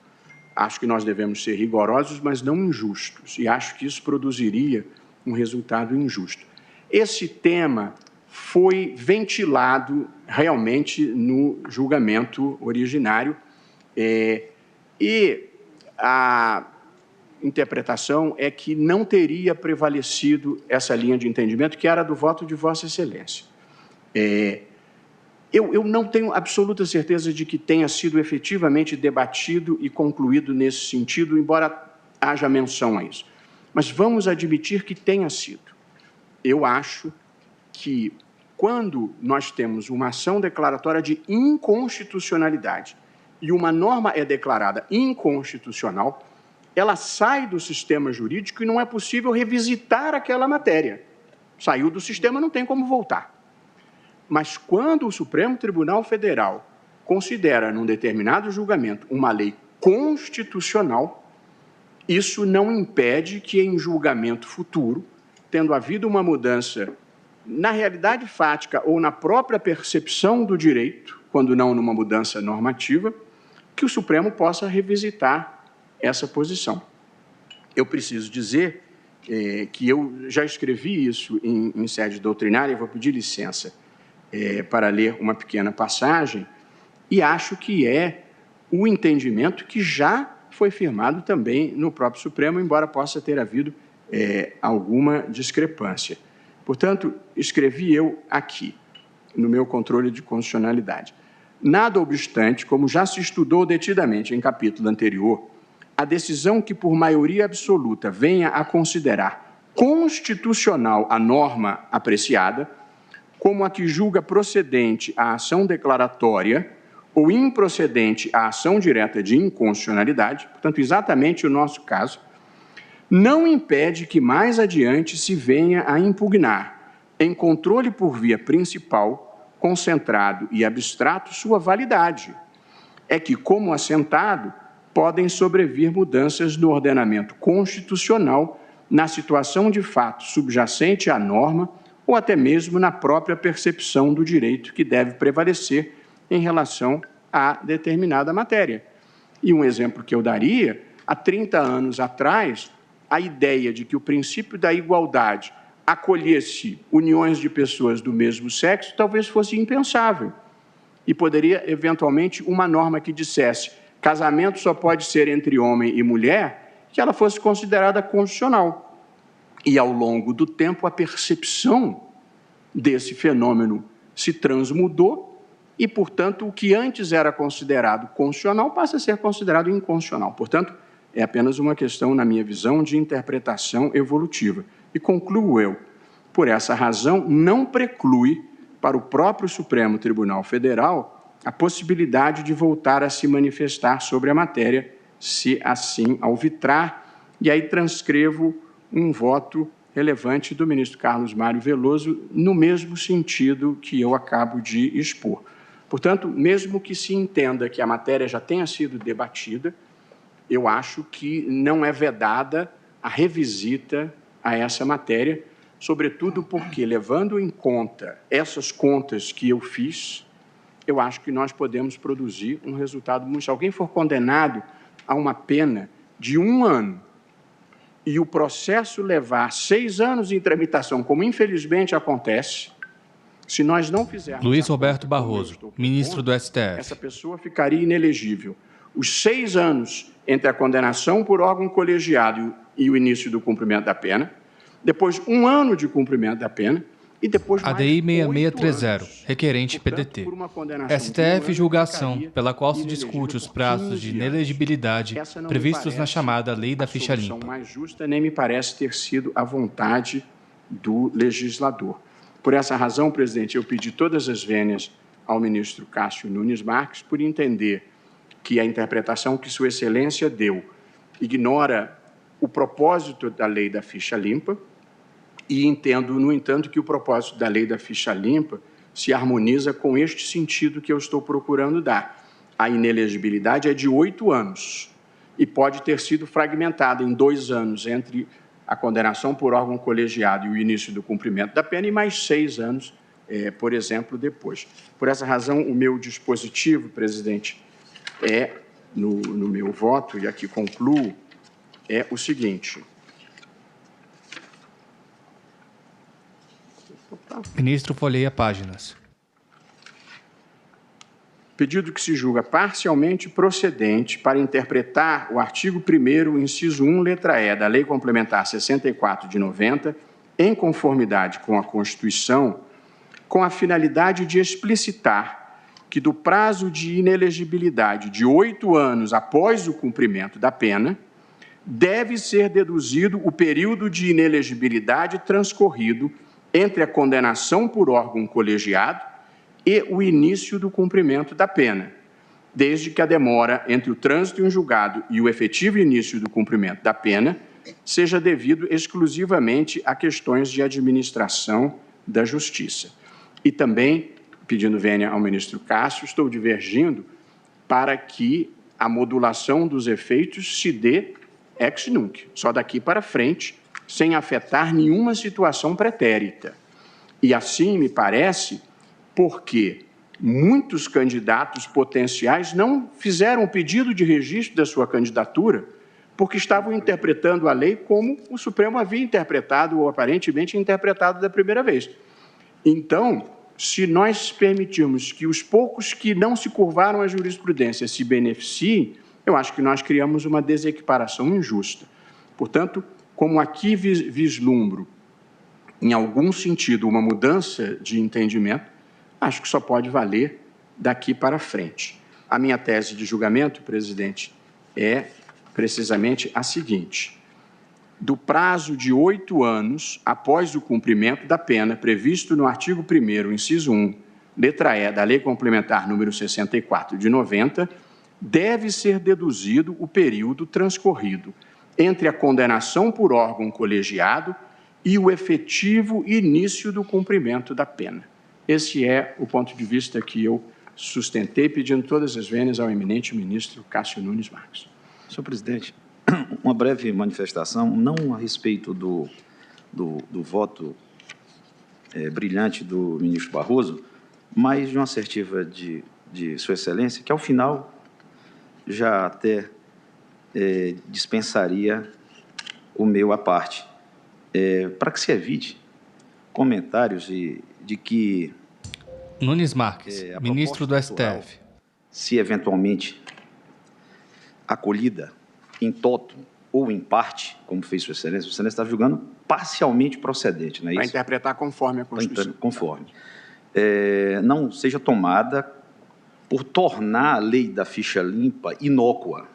Acho que nós devemos ser rigorosos, mas não injustos, e acho que isso produziria um resultado injusto. Esse tema foi ventilado realmente no julgamento originário, e a interpretação é que não teria prevalecido essa linha de entendimento, que era do voto de Vossa Excelência. Eu não tenho absoluta certeza de que tenha sido efetivamente debatido e concluído nesse sentido, embora haja menção a isso. Mas vamos admitir que tenha sido. Eu acho que, quando nós temos uma ação declaratória de inconstitucionalidade e uma norma é declarada inconstitucional, ela sai do sistema jurídico e não é possível revisitar aquela matéria. Saiu do sistema, não tem como voltar. Mas quando o Supremo Tribunal Federal considera, num determinado julgamento, uma lei constitucional, isso não impede que, em julgamento futuro, tendo havido uma mudança na realidade fática ou na própria percepção do direito, quando não numa mudança normativa, que o Supremo possa revisitar essa posição. Eu preciso dizer que eu já escrevi isso em sede doutrinária, vou pedir licença para ler uma pequena passagem, e acho que é o entendimento que já foi firmado também no próprio Supremo, embora possa ter havido alguma discrepância. Portanto, escrevi eu aqui, no meu controle de constitucionalidade. Nada obstante, como já se estudou detidamente em capítulo anterior, a decisão que por maioria absoluta venha a considerar constitucional a norma apreciada, como a que julga procedente a ação declaratória ou improcedente a ação direta de inconstitucionalidade, portanto, exatamente o nosso caso, não impede que mais adiante se venha a impugnar, em controle por via principal, concentrado e abstrato, sua validade. É que, como assentado, podem sobrevir mudanças no ordenamento constitucional na situação de fato subjacente à norma ou até mesmo na própria percepção do direito que deve prevalecer em relação a determinada matéria. E um exemplo que eu daria, há 30 anos atrás, a ideia de que o princípio da igualdade acolhesse uniões de pessoas do mesmo sexo talvez fosse impensável. E poderia, eventualmente, uma norma que dissesse casamento só pode ser entre homem e mulher, que ela fosse considerada constitucional. E, ao longo do tempo, a percepção desse fenômeno se transmudou e, portanto, o que antes era considerado constitucional passa a ser considerado inconstitucional. Portanto, é apenas uma questão, na minha visão, de interpretação evolutiva. E concluo eu, por essa razão, não preclui para o próprio Supremo Tribunal Federal a possibilidade de voltar a se manifestar sobre a matéria, se assim alvitrar, e aí transcrevo um voto relevante do ministro Carlos Mário Veloso no mesmo sentido que eu acabo de expor. Portanto, mesmo que se entenda que a matéria já tenha sido debatida, eu acho que não é vedada a revisita a essa matéria, sobretudo porque, levando em conta essas contas que eu fiz, eu acho que nós podemos produzir um resultado muito... Se alguém for condenado a uma pena de 1 ano e o processo levar 6 anos em tramitação, como infelizmente acontece, se nós não fizermos... Luiz Roberto Barroso, ministro do STF. Essa pessoa ficaria inelegível. Os 6 anos entre a condenação por órgão colegiado e o início do cumprimento da pena, depois 1 ano de cumprimento da pena e depois mais ADI 6630, 8 anos. requerente PDT. STF julgação pela qual se discute os prazos de inelegibilidade previstos na chamada Lei da Ficha Limpa. A solução mais justa nem me parece ter sido a vontade do legislador. Por essa razão, presidente, eu pedi todas as vênias ao ministro Cássio Nunes Marques por entender que a interpretação que Sua Excelência deu ignora o propósito da Lei da Ficha Limpa e entendo, no entanto, que o propósito da Lei da Ficha Limpa se harmoniza com este sentido que eu estou procurando dar. A inelegibilidade é de 8 anos e pode ter sido fragmentada em 2 anos entre a condenação por órgão colegiado e o início do cumprimento da pena e mais 6 anos, por exemplo, depois. Por essa razão, o meu dispositivo, presidente, no meu voto, e aqui concluo, é o seguinte. Ministro, folheia páginas. Pedido que se julga parcialmente procedente para interpretar o artigo 1º, inciso 1, letra E, da Lei Complementar 64 de 90, em conformidade com a Constituição, com a finalidade de explicitar que do prazo de inelegibilidade de 8 anos após o cumprimento da pena, deve ser deduzido o período de inelegibilidade transcorrido entre a condenação por órgão colegiado e o início do cumprimento da pena, desde que a demora entre o trânsito em julgado e o efetivo início do cumprimento da pena seja devido exclusivamente a questões de administração da Justiça. E também, pedindo vênia ao ministro Cássio, estou divergindo para que a modulação dos efeitos se dê ex nunc, só daqui para frente, sem afetar nenhuma situação pretérita. E assim, me parece, porque muitos candidatos potenciais não fizeram o pedido de registro da sua candidatura porque estavam interpretando a lei como o Supremo havia interpretado ou aparentemente interpretado da primeira vez. Então, se nós permitirmos que os poucos que não se curvaram à jurisprudência se beneficiem, eu acho que nós criamos uma desequiparação injusta. Portanto, como aqui vislumbro, em algum sentido, uma mudança de entendimento, acho que só pode valer daqui para frente. A minha tese de julgamento, presidente, é precisamente a seguinte: do prazo de 8 anos após o cumprimento da pena previsto no artigo 1º, inciso 1, letra E, da Lei Complementar número 64 de 90, deve ser deduzido o período transcorrido entre a condenação por órgão colegiado e o efetivo início do cumprimento da pena. Esse é o ponto de vista que eu sustentei, pedindo todas as vênias ao eminente ministro Cássio Nunes Marques. Senhor presidente, uma breve manifestação, não a respeito do voto brilhante do ministro Barroso, mas de uma assertiva de Sua Excelência, que, ao final, já até dispensaria o meu à parte, para que se evite comentários de que... Nunes Marques, ministro do STF. Se eventualmente acolhida em toto ou em parte, como fez Sua Excelência está julgando parcialmente procedente, não é isso? Para interpretar conforme a Constituição. Conforme. Não seja tomada por tornar a lei da ficha limpa inócua.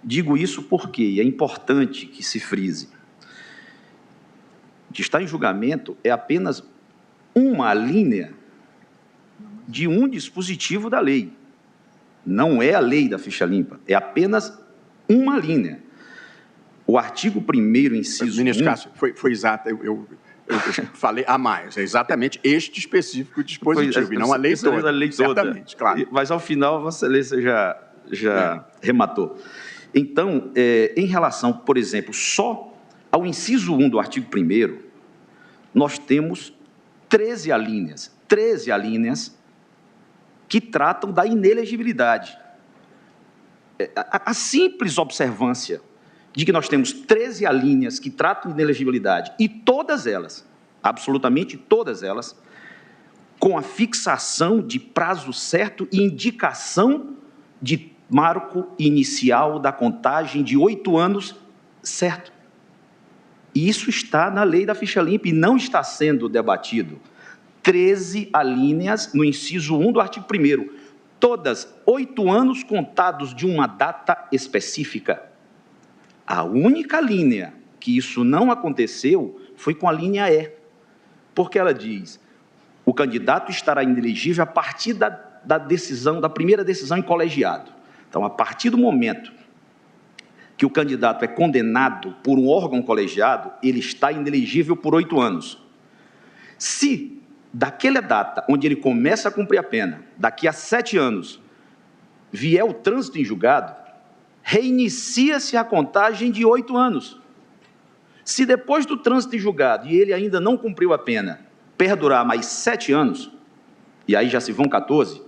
Digo isso porque é importante que se frise. O que está em julgamento é apenas uma linha de um dispositivo da lei. Não é a lei da ficha limpa, é apenas uma linha. O artigo 1º, inciso 1... Ministro Cássio, foi exato, eu falei a mais, é exatamente este específico dispositivo, e não a lei toda. A lei toda. Certamente, claro. Mas, ao final, Vossa Excelência já rematou. Então, em relação, por exemplo, só ao inciso 1 do artigo 1º, nós temos 13 alíneas que tratam da inelegibilidade. A simples observância de que nós temos 13 alíneas que tratam de inelegibilidade, e todas elas, absolutamente todas elas, com a fixação de prazo certo e indicação de marco inicial da contagem de 8 anos certo. E isso está na lei da ficha limpa e não está sendo debatido. 13 alíneas no inciso 1 do artigo 1º, todas 8 anos contados de uma data específica. A única linha que isso não aconteceu foi com a linha E, porque ela diz: o candidato estará inelegível a partir da primeira decisão em colegiado. Então, a partir do momento que o candidato é condenado por um órgão colegiado, ele está inelegível por 8 anos. Se daquela data onde ele começa a cumprir a pena, daqui a 7 anos, vier o trânsito em julgado, reinicia-se a contagem de 8 anos. Se depois do trânsito em julgado e ele ainda não cumpriu a pena, perdurar mais 7 anos, e aí já se vão 14,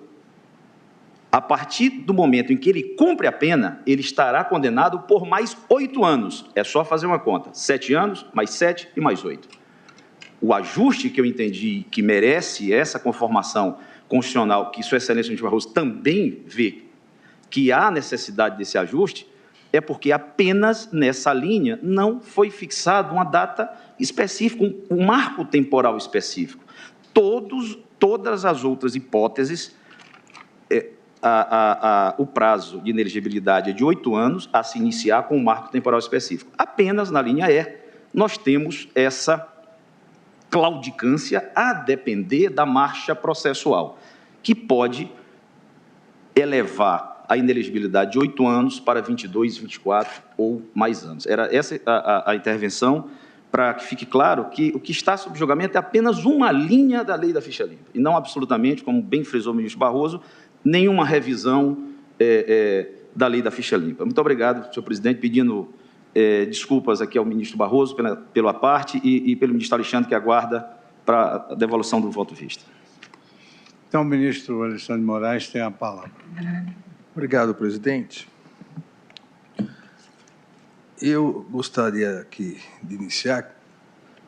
a partir do momento em que ele cumpre a pena, ele estará condenado por mais 8 anos. É só fazer uma conta. 7 anos, mais 7 e mais 8. O ajuste que eu entendi que merece essa conformação constitucional, que Sua Excelência ministro Barroso também vê que há necessidade desse ajuste, é porque apenas nessa linha não foi fixada uma data específica, um marco temporal específico. Todas as outras hipóteses, o prazo de inelegibilidade é de 8 anos a se iniciar com um marco temporal específico. Apenas na linha E, nós temos essa claudicância a depender da marcha processual, que pode elevar a inelegibilidade de 8 anos para 22, 24 ou mais anos. Era essa a intervenção, para que fique claro que o que está sob julgamento é apenas uma linha da lei da ficha limpa, e não absolutamente, como bem frisou o ministro Barroso, nenhuma revisão da lei da ficha limpa. Muito obrigado, senhor presidente, pedindo desculpas aqui ao ministro Barroso pela parte e pelo ministro Alexandre, que aguarda para a devolução do voto visto. Então, o ministro Alexandre de Moraes tem a palavra. Obrigado, presidente. Eu gostaria aqui de iniciar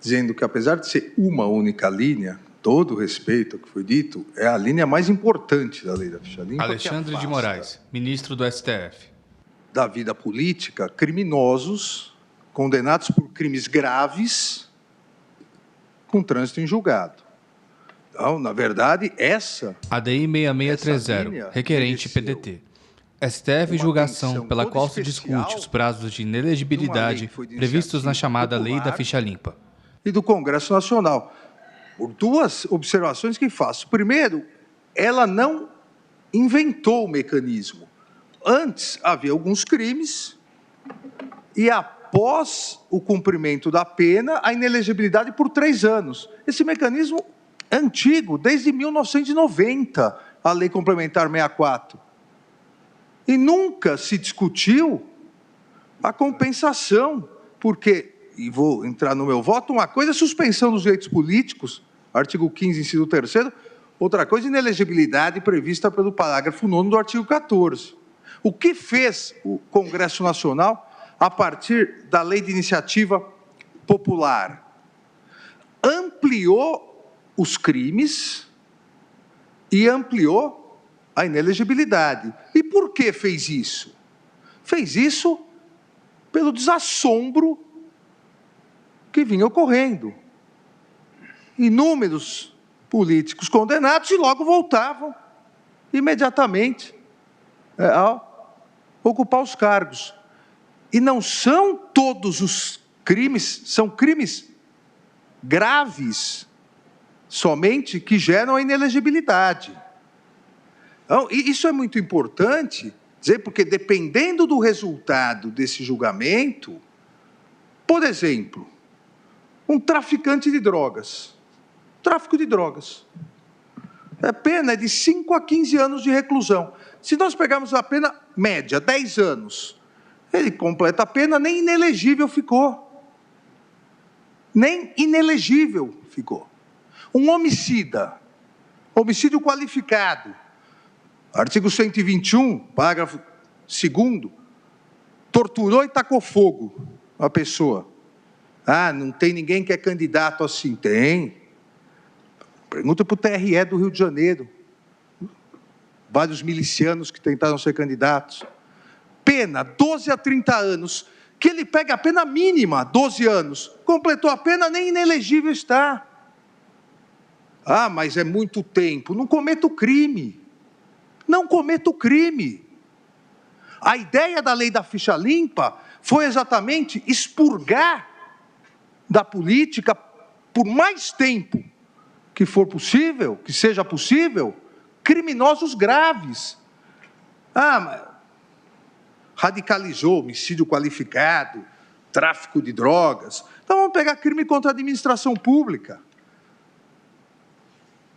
dizendo que, apesar de ser uma única linha, todo o respeito ao que foi dito, é a linha mais importante da lei da ficha limpa. Alexandre de Moraes, ministro do STF. Da vida política, criminosos condenados por crimes graves com trânsito em julgado. Então, na verdade, ADI 6630, requerente PDT. STF julgação pela qual se discute os prazos de inelegibilidade previstos na chamada Lei da Ficha Limpa. E do Congresso Nacional. Por 2 observações que faço. Primeiro, ela não inventou o mecanismo. Antes, havia alguns crimes e, após o cumprimento da pena, a inelegibilidade por 3 anos. Esse mecanismo é antigo, desde 1990, a Lei Complementar 64. E nunca se discutiu a compensação, porque, e vou entrar no meu voto, uma coisa é suspensão dos direitos políticos, artigo 15, inciso 3º. Outra coisa, inelegibilidade prevista pelo parágrafo 9º do artigo 14. O que fez o Congresso Nacional a partir da Lei de Iniciativa Popular? Ampliou os crimes e ampliou a inelegibilidade. E por que fez isso? Fez isso pelo desassombro que vinha ocorrendo. Inúmeros políticos condenados e logo voltavam imediatamente a ocupar os cargos. E não são todos os crimes, são crimes graves somente que geram a inelegibilidade. Então, isso é muito importante dizer, porque dependendo do resultado desse julgamento, por exemplo, um traficante de drogas, tráfico de drogas, a pena é de 5 a 15 anos de reclusão. Se nós pegarmos a pena média, 10 anos, ele completa a pena, nem inelegível ficou. Nem inelegível ficou. Um homicida, homicídio qualificado, artigo 121, parágrafo 2º, torturou e tacou fogo a pessoa. Ah, não tem ninguém que é candidato assim? Tem. Pergunta para o TRE do Rio de Janeiro. Vários milicianos que tentaram ser candidatos. Pena, 12 a 30 anos. Que ele pega a pena mínima, 12 anos. Completou a pena, nem inelegível está. Ah, mas é muito tempo. Não cometa o crime. Não cometa o crime. A ideia da lei da ficha limpa foi exatamente expurgar da política, por mais tempo que for possível, que seja possível, criminosos graves. Ah, mas radicalizou, homicídio qualificado, tráfico de drogas. Então vamos pegar crime contra a administração pública.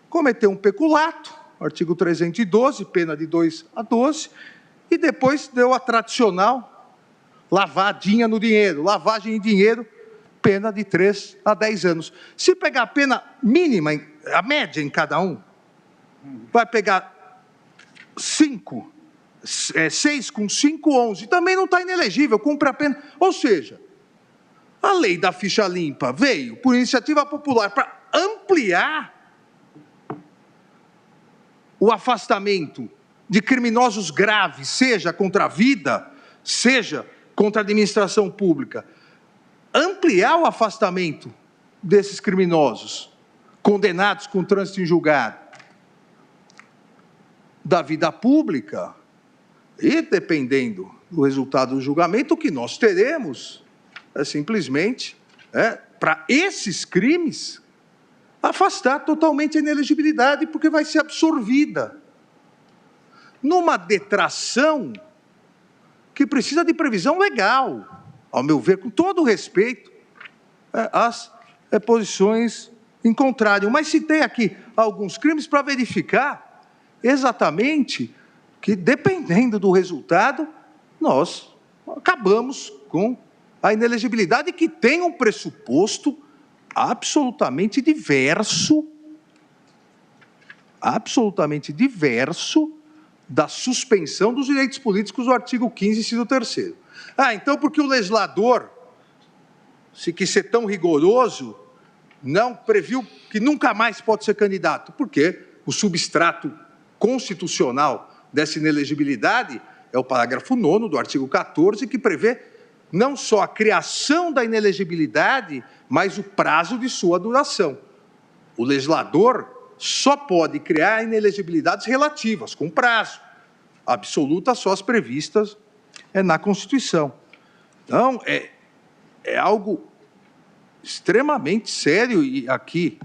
Cometeu um peculato, artigo 312, pena de 2 a 12, e depois deu a tradicional lavadinha no dinheiro, lavagem de dinheiro, pena de 3 a 10 anos. Se pegar a pena mínima, a média em cada um, vai pegar 6 com 5, 11, também não está inelegível, cumpre a pena. Ou seja, a lei da ficha limpa veio por iniciativa popular para ampliar o afastamento de criminosos graves, seja contra a vida, seja contra a administração pública. Ampliar o afastamento desses criminosos condenados com trânsito em julgado da vida pública e, dependendo do resultado do julgamento, o que nós teremos é simplesmente, para esses crimes, afastar totalmente a inelegibilidade, porque vai ser absorvida numa detração que precisa de previsão legal, ao meu ver, com todo o respeito às posições em contrário. Mas citei aqui alguns crimes para verificar exatamente que, dependendo do resultado, nós acabamos com a inelegibilidade, que tem um pressuposto absolutamente diverso da suspensão dos direitos políticos do artigo 15, inciso 3º. Ah, então porque o legislador, se quis ser tão rigoroso, não previu que nunca mais pode ser candidato? Porque o substrato constitucional dessa inelegibilidade é o parágrafo 9º do artigo 14, que prevê não só a criação da inelegibilidade, mas o prazo de sua duração. O legislador só pode criar inelegibilidades relativas, com prazo. Absolutas só as previstas na Constituição. Então, é algo extremamente sério, e aqui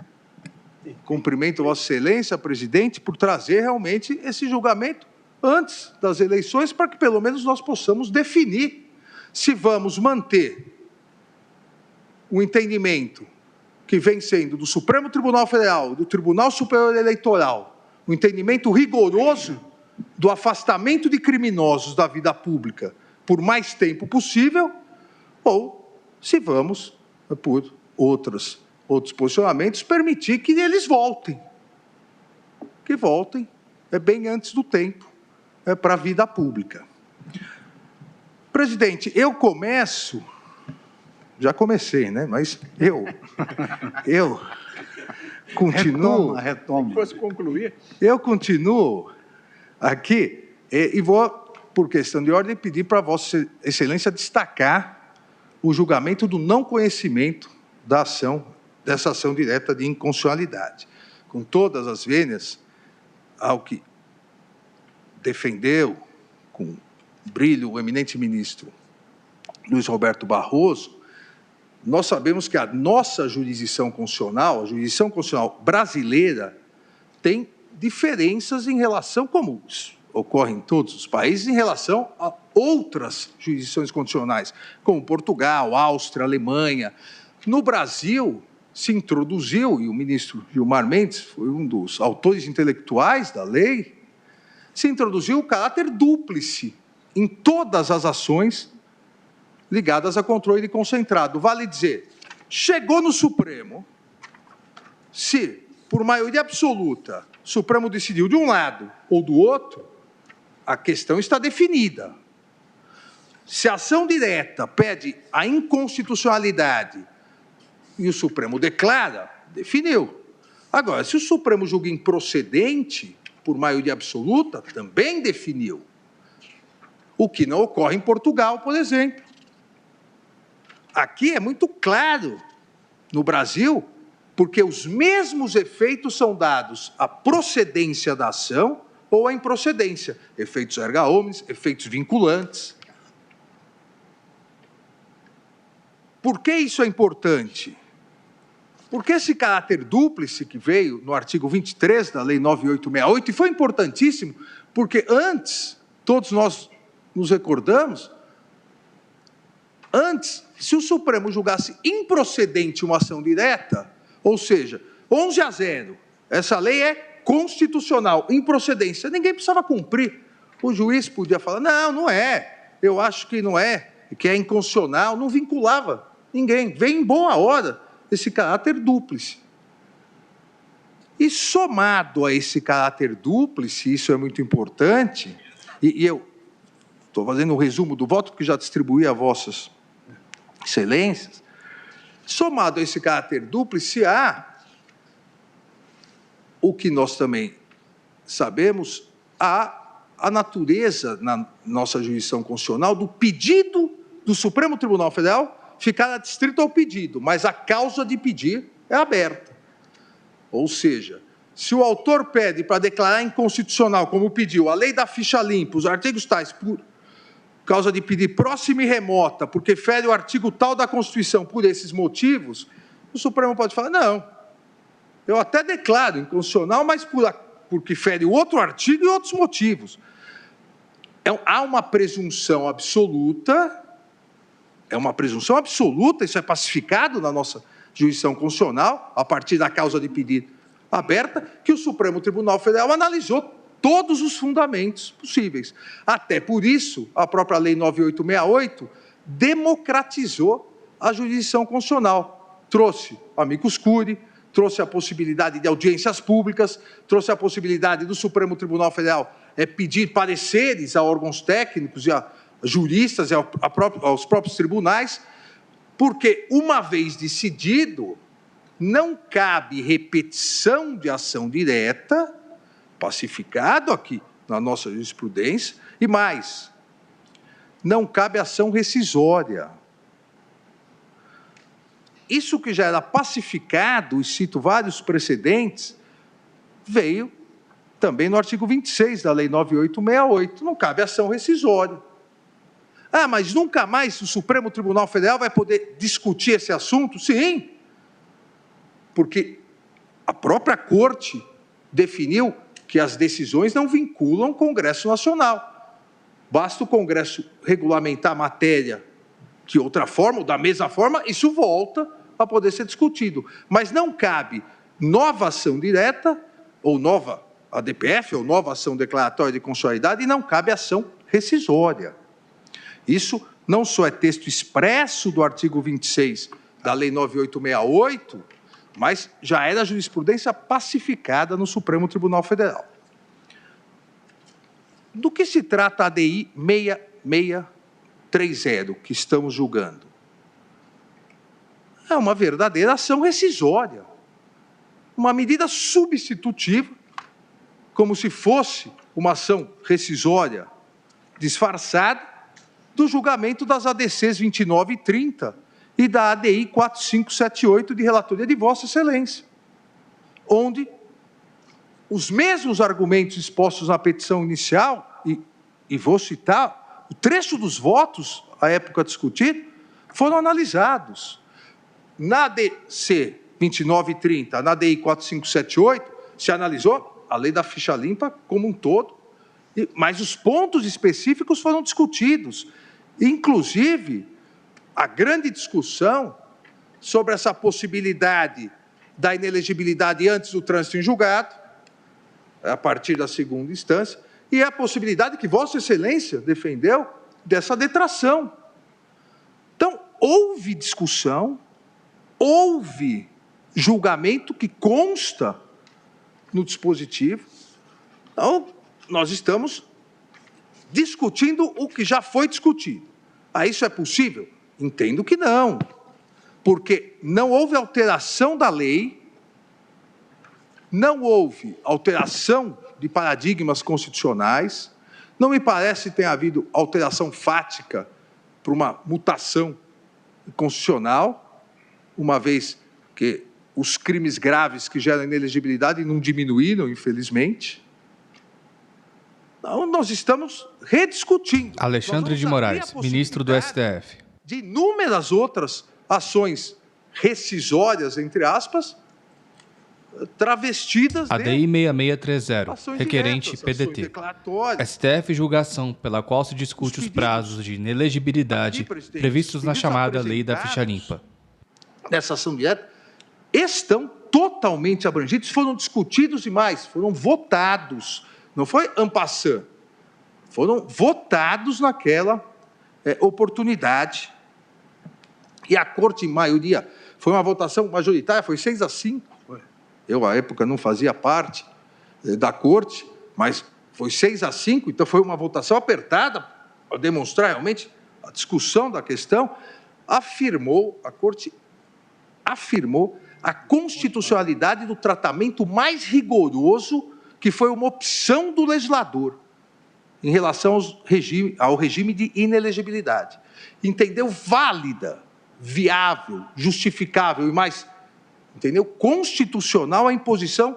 cumprimento Vossa Excelência, presidente, por trazer realmente esse julgamento antes das eleições, para que pelo menos nós possamos definir se vamos manter o entendimento que vem sendo do Supremo Tribunal Federal, do Tribunal Superior Eleitoral, o entendimento rigoroso do afastamento de criminosos da vida pública por mais tempo possível, ou se vamos por outras outros posicionamentos, permitir que eles voltem. Que voltem, bem antes do tempo, para a vida pública. Presidente, eu começo... Já comecei, né? Mas eu continuo... Retoma. Fosse concluir. Eu continuo aqui e vou, por questão de ordem, pedir para Vossa Excelência destacar o julgamento do não conhecimento dessa ação direta de inconstitucionalidade. Com todas as vênias ao que defendeu com brilho o eminente ministro Luiz Roberto Barroso, nós sabemos que a nossa jurisdição constitucional, a jurisdição constitucional brasileira, tem diferenças em relação, como ocorre em todos os países, em relação a outras jurisdições constitucionais, como Portugal, Áustria, Alemanha. No Brasil, se introduziu, e o ministro Gilmar Mendes foi um dos autores intelectuais da lei, se introduziu o caráter dúplice em todas as ações ligadas a controle concentrado. Vale dizer, chegou no Supremo, se, por maioria absoluta, o Supremo decidiu de um lado ou do outro, a questão está definida. Se a ação direta pede a inconstitucionalidade e o Supremo declara, definiu. Agora, se o Supremo julga improcedente, por maioria absoluta, também definiu. O que não ocorre em Portugal, por exemplo. Aqui é muito claro, no Brasil, porque os mesmos efeitos são dados à procedência da ação ou à improcedência. Efeitos erga omnes, efeitos vinculantes. Por que isso é importante? Porque esse caráter dúplice que veio no artigo 23 da Lei 9868, e foi importantíssimo, porque antes, todos nós nos recordamos, antes, se o Supremo julgasse improcedente uma ação direta, ou seja, 11-0, essa lei é constitucional, improcedência, ninguém precisava cumprir. O juiz podia falar, não é, eu acho que não é, que é inconstitucional, não vinculava ninguém. Vem em boa hora esse caráter dúplice. E somado a esse caráter dúplice, isso é muito importante, e eu estou fazendo um resumo do voto, porque já distribuí a vossas excelências, somado a esse caráter dúplice, há o que nós também sabemos, a natureza na nossa jurisdição constitucional do pedido do Supremo Tribunal Federal ficar adstrito ao pedido, mas a causa de pedir é aberta. Ou seja, se o autor pede para declarar inconstitucional, como pediu, a lei da ficha limpa, os artigos tais, por causa de pedir próxima e remota, porque fere o artigo tal da Constituição por esses motivos, o Supremo pode falar, não, eu até declaro inconstitucional, mas porque fere o outro artigo e outros motivos. Há uma presunção absoluta, isso é pacificado na nossa jurisdição constitucional, a partir da causa de pedido aberta, que o Supremo Tribunal Federal analisou todos os fundamentos possíveis. Até por isso, a própria Lei 9868 democratizou a jurisdição constitucional. Trouxe o amicus curiae, trouxe a possibilidade de audiências públicas, trouxe a possibilidade do Supremo Tribunal Federal pedir pareceres a órgãos técnicos e a juristas e aos próprios tribunais, porque, uma vez decidido, não cabe repetição de ação direta, pacificado aqui na nossa jurisprudência, e mais, não cabe ação rescisória. Isso que já era pacificado, e cito vários precedentes, veio também no artigo 26 da Lei 9868, não cabe ação rescisória. Mas nunca mais o Supremo Tribunal Federal vai poder discutir esse assunto? Sim, porque a própria Corte definiu que as decisões não vinculam o Congresso Nacional. Basta o Congresso regulamentar a matéria de outra forma, ou da mesma forma, isso volta a poder ser discutido. Mas não cabe nova ação direta, ou nova ADPF, ou nova ação declaratória de constitucionalidade, e não cabe ação rescisória. Isso não só é texto expresso do artigo 26 da Lei 9868, mas já era jurisprudência pacificada no Supremo Tribunal Federal. Do que se trata a ADI 6630, que estamos julgando? É uma verdadeira ação rescisória, uma medida substitutiva, como se fosse uma ação rescisória disfarçada do julgamento das ADCs 29 e 30 e da ADI 4578 de relatoria de Vossa Excelência, onde os mesmos argumentos expostos na petição inicial, e vou citar, o trecho dos votos, à época discutido, foram analisados. Na ADC 29 e 30, na ADI 4578, se analisou a lei da ficha limpa como um todo, mas os pontos específicos foram discutidos. Inclusive, a grande discussão sobre essa possibilidade da inelegibilidade antes do trânsito em julgado, a partir da segunda instância, e a possibilidade que Vossa Excelência defendeu dessa detração. Então, houve discussão, houve julgamento que consta no dispositivo. Então, nós estamos discutindo o que já foi discutido. Isso é possível? Entendo que não, porque não houve alteração da lei, não houve alteração de paradigmas constitucionais, não me parece que tenha havido alteração fática para uma mutação constitucional, uma vez que os crimes graves que geram inelegibilidade não diminuíram, infelizmente. Então, nós estamos rediscutindo. Alexandre de Moraes, ministro do STF. De inúmeras outras ações rescisórias, entre aspas, travestidas ADI 6630, requerente PDT. STF julgação pela qual se discute os prazos de inelegibilidade previstos na chamada Lei da Ficha Limpa. Nessa ação direta, estão totalmente abrangidos, foram discutidos e mais, foram votados. Não foi en passant, foram votados naquela oportunidade. E a Corte, em maioria, foi uma votação majoritária, foi 6-5. Eu, à época, não fazia parte da Corte, mas foi 6-5, então foi uma votação apertada, para demonstrar realmente a discussão da questão. A Corte afirmou a constitucionalidade do tratamento mais rigoroso, que foi uma opção do legislador em relação ao regime de inelegibilidade. Entendeu válida, viável, justificável e mais, entendeu, constitucional a imposição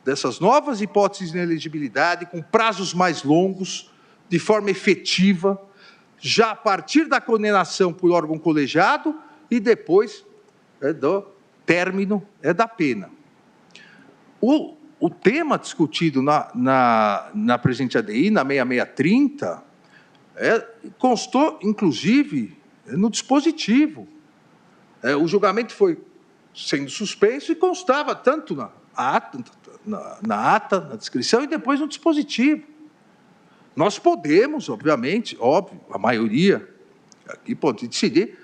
dessas novas hipóteses de inelegibilidade com prazos mais longos, de forma efetiva, já a partir da condenação por órgão colegiado e depois do término da pena. O tema discutido na presente ADI, na 6630, constou, inclusive, no dispositivo. O julgamento foi sendo suspenso e constava tanto na ata, na descrição e depois no dispositivo. Nós podemos, obviamente, a maioria aqui pode decidir,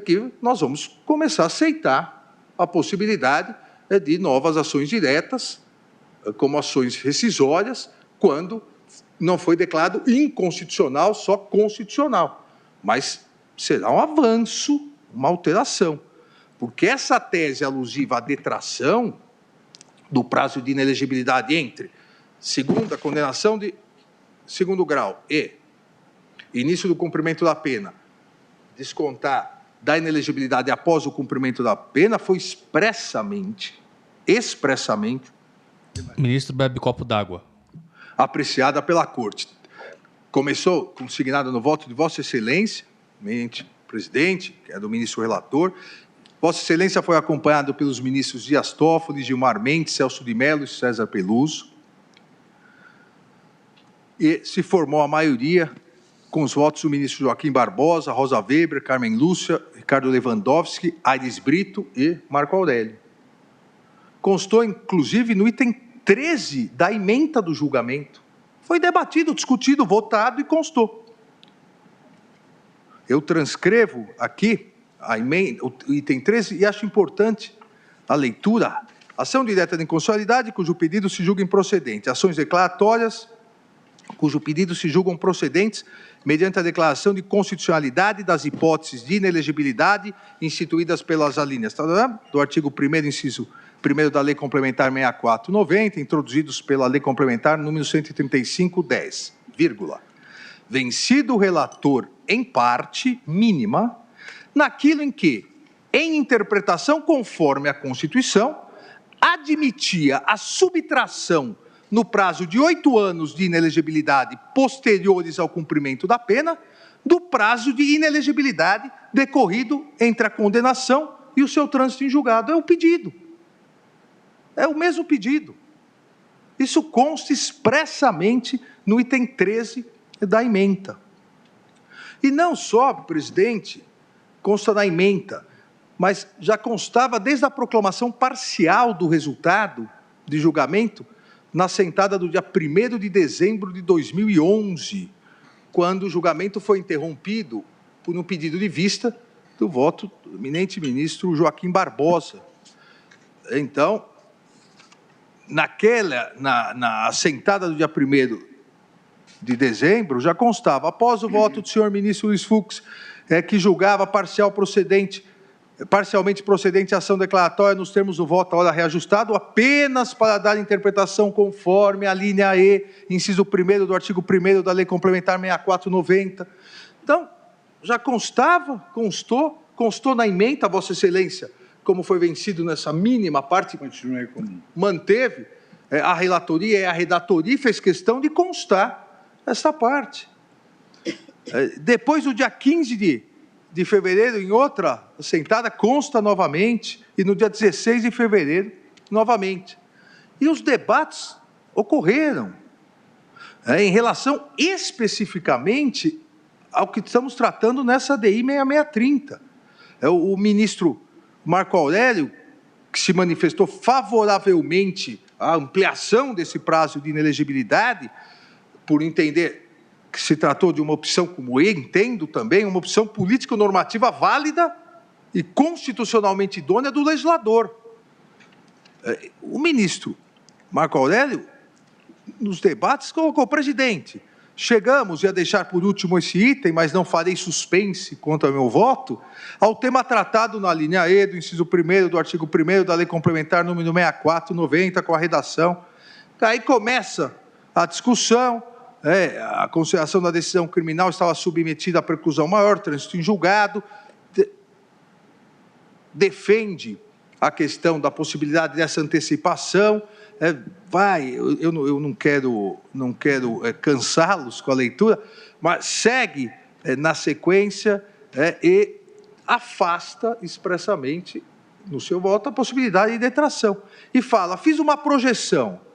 que nós vamos começar a aceitar a possibilidade de novas ações diretas, como ações rescisórias, quando não foi declarado inconstitucional, só constitucional. Mas será um avanço, uma alteração, porque essa tese alusiva à detração do prazo de inelegibilidade entre segunda condenação de segundo grau e início do cumprimento da pena, descontar da inelegibilidade após o cumprimento da pena, foi expressamente, ministro bebe copo d'água, apreciada pela Corte. Começou consignada no voto de Vossa Excelência, presidente, que é do ministro relator. Vossa Excelência foi acompanhado pelos ministros Dias Toffoli, Gilmar Mendes, Celso de Mello e César Peluso. E se formou a maioria com os votos do ministro Joaquim Barbosa, Rosa Weber, Carmen Lúcia, Ricardo Lewandowski, Aires Brito e Marco Aurélio. Constou, inclusive, no item 13 da ementa do julgamento. Foi debatido, discutido, votado e constou. Eu transcrevo aqui a emenda, o item 13 e acho importante a leitura. Ação direta de inconstitucionalidade, cujo pedido se julga improcedente. Ações declaratórias, cujo pedido se julgam procedentes mediante a declaração de constitucionalidade das hipóteses de inelegibilidade instituídas pelas alíneas do artigo 1º, inciso 1º da Lei Complementar 64/90, introduzidos pela Lei Complementar número 135/10, vírgula. Vencido o relator em parte mínima, naquilo em que, em interpretação conforme a Constituição, admitia a subtração no prazo de 8 anos de inelegibilidade posteriores ao cumprimento da pena, do prazo de inelegibilidade decorrido entre a condenação e o seu trânsito em julgado. É o pedido. É o mesmo pedido. Isso consta expressamente no item 13 da ementa. E não só, presidente, consta na ementa, mas já constava desde a proclamação parcial do resultado de julgamento na sentada do dia 1º de dezembro de 2011, quando o julgamento foi interrompido por um pedido de vista do voto do eminente ministro Joaquim Barbosa. Então, na sentada do dia 1º de dezembro, já constava, após o voto do senhor ministro Luiz Fux, que julgava parcialmente procedente a ação declaratória nos termos do voto, a hora reajustado, apenas para dar interpretação conforme a linha E, inciso 1º do artigo 1º da Lei Complementar 64/90. Então, já constou na ementa, Vossa Excelência, como foi vencido nessa mínima parte, manteve a relatoria e a redatoria, fez questão de constar essa parte. Depois, do dia 15 de fevereiro, em outra sentada, consta novamente, e no dia 16 de fevereiro, novamente. E os debates ocorreram em relação especificamente ao que estamos tratando nessa DI 6630. O ministro Marco Aurélio, que se manifestou favoravelmente à ampliação desse prazo de inelegibilidade, por entender que se tratou de uma opção, como eu entendo também, uma opção político-normativa válida e constitucionalmente idônea do legislador. O ministro Marco Aurélio, nos debates, colocou: presidente, chegamos, ia deixar por último esse item, mas não farei suspense quanto ao meu voto, ao tema tratado na linha E do inciso 1º do artigo 1º da Lei Complementar número 64/90, com a redação. Aí começa a discussão. A consideração da decisão criminal estava submetida à preclusão maior, trânsito em julgado, defende a questão da possibilidade dessa antecipação, eu não quero cansá-los com a leitura, mas segue na sequência e afasta expressamente no seu voto a possibilidade de detração. E fala: fiz uma projeção.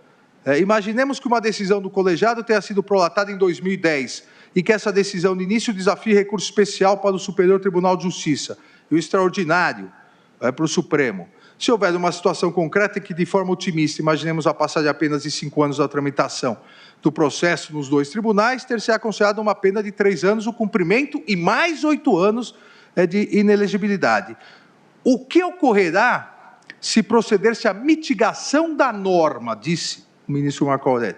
Imaginemos que uma decisão do colegiado tenha sido prolatada em 2010 e que essa decisão de início desafie recurso especial para o Superior Tribunal de Justiça e o extraordinário para o Supremo. Se houver uma situação concreta que, de forma otimista, imaginemos a passagem apenas de 5 anos da tramitação do processo nos 2 tribunais, ter-se-á considerado uma pena de 3 anos o cumprimento e mais 8 anos de inelegibilidade. O que ocorrerá se proceder-se à mitigação da norma, disse o ministro Marco Aurélio,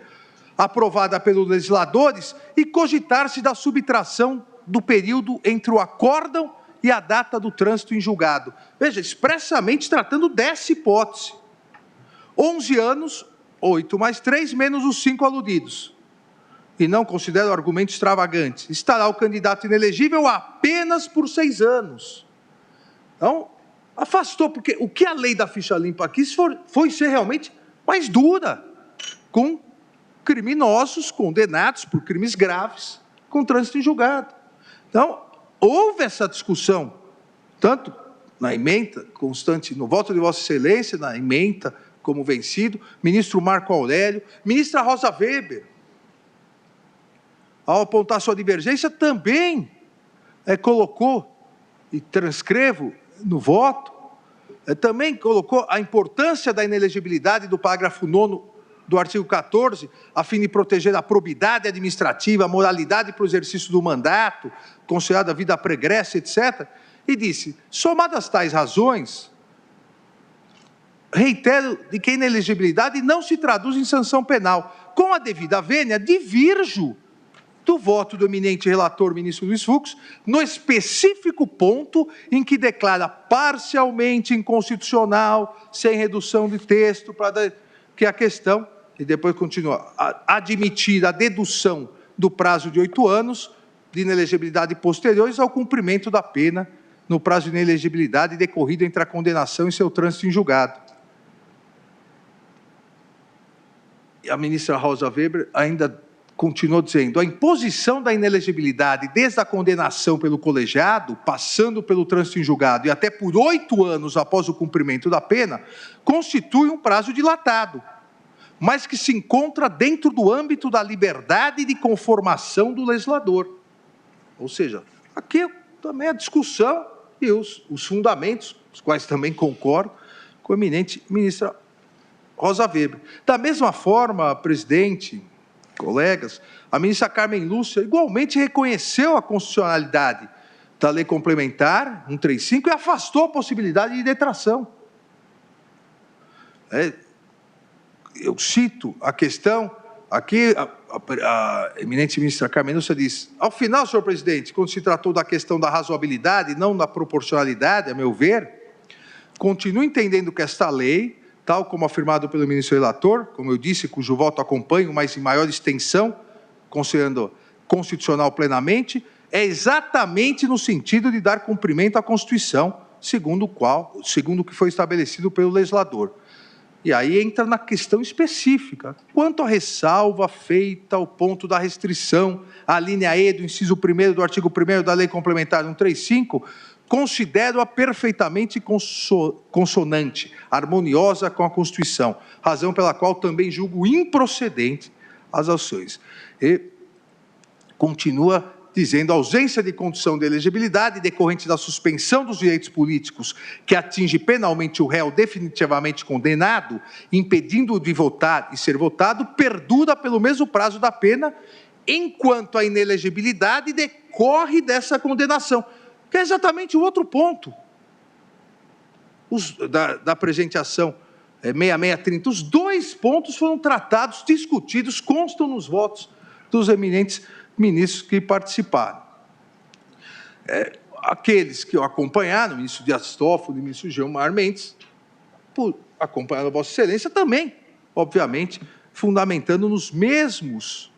aprovada pelos legisladores, e cogitar-se da subtração do período entre o acórdão e a data do trânsito em julgado? Veja, expressamente tratando dessa hipótese. 11 anos, 8 mais 3, menos os 5 aludidos. E não considero argumento extravagante. Estará o candidato inelegível apenas por 6 anos. Então, afastou, porque o que a lei da ficha limpa quis foi ser realmente mais dura com criminosos condenados por crimes graves com trânsito em julgado. Então, houve essa discussão, tanto na ementa, constante no voto de Vossa Excelência, na ementa como vencido, ministro Marco Aurélio, ministra Rosa Weber, ao apontar sua divergência, também colocou, e transcrevo no voto, também colocou a importância da inelegibilidade do parágrafo 9º do artigo 14, a fim de proteger a probidade administrativa, a moralidade para o exercício do mandato, considerada a vida pregressa, etc., e disse: somadas tais razões, reitero de que a inelegibilidade não se traduz em sanção penal. Com a devida vênia, divirjo do voto do eminente relator, ministro Luiz Fux, no específico ponto em que declara parcialmente inconstitucional, sem redução de texto, para que a questão, e depois continua, admitir a dedução do prazo de 8 anos de inelegibilidade posteriores ao cumprimento da pena no prazo de inelegibilidade decorrido entre a condenação e seu trânsito em julgado. E a ministra Rosa Weber ainda continuou dizendo: a imposição da inelegibilidade desde a condenação pelo colegiado, passando pelo trânsito em julgado e até por 8 anos após o cumprimento da pena, constitui um prazo dilatado, mas que se encontra dentro do âmbito da liberdade de conformação do legislador. Ou seja, aqui também a discussão e os fundamentos, os quais também concordo com a eminente ministra Rosa Weber. Da mesma forma, presidente, colegas, a ministra Carmen Lúcia igualmente reconheceu a constitucionalidade da Lei Complementar 135 e afastou a possibilidade de detração. Eu cito a questão, aqui a eminente ministra Carmen Lúcia diz: ao final, senhor presidente, quando se tratou da questão da razoabilidade, não da proporcionalidade, a meu ver, continuo entendendo que esta lei, tal como afirmado pelo ministro relator, como eu disse, cujo voto acompanho, mas em maior extensão, considerando constitucional plenamente, é exatamente no sentido de dar cumprimento à Constituição, segundo o que foi estabelecido pelo legislador. E aí entra na questão específica. Quanto à ressalva feita ao ponto da restrição, à linha E do inciso 1º do artigo 1º da Lei Complementar 135, considero-a perfeitamente consonante, harmoniosa com a Constituição, razão pela qual também julgo improcedente as ações. E continua dizendo: a ausência de condição de elegibilidade decorrente da suspensão dos direitos políticos que atinge penalmente o réu definitivamente condenado, impedindo-o de votar e ser votado, perdura pelo mesmo prazo da pena, enquanto a inelegibilidade decorre dessa condenação, que é exatamente o outro ponto da presente ação 6630. Os dois pontos foram tratados, discutidos, constam nos votos dos eminentes ministros que participaram. Aqueles que o acompanharam, o ministro Dias Toffoli e o ministro Gilmar Mendes, acompanhando a Vossa Excelência, também, obviamente, fundamentando nos mesmos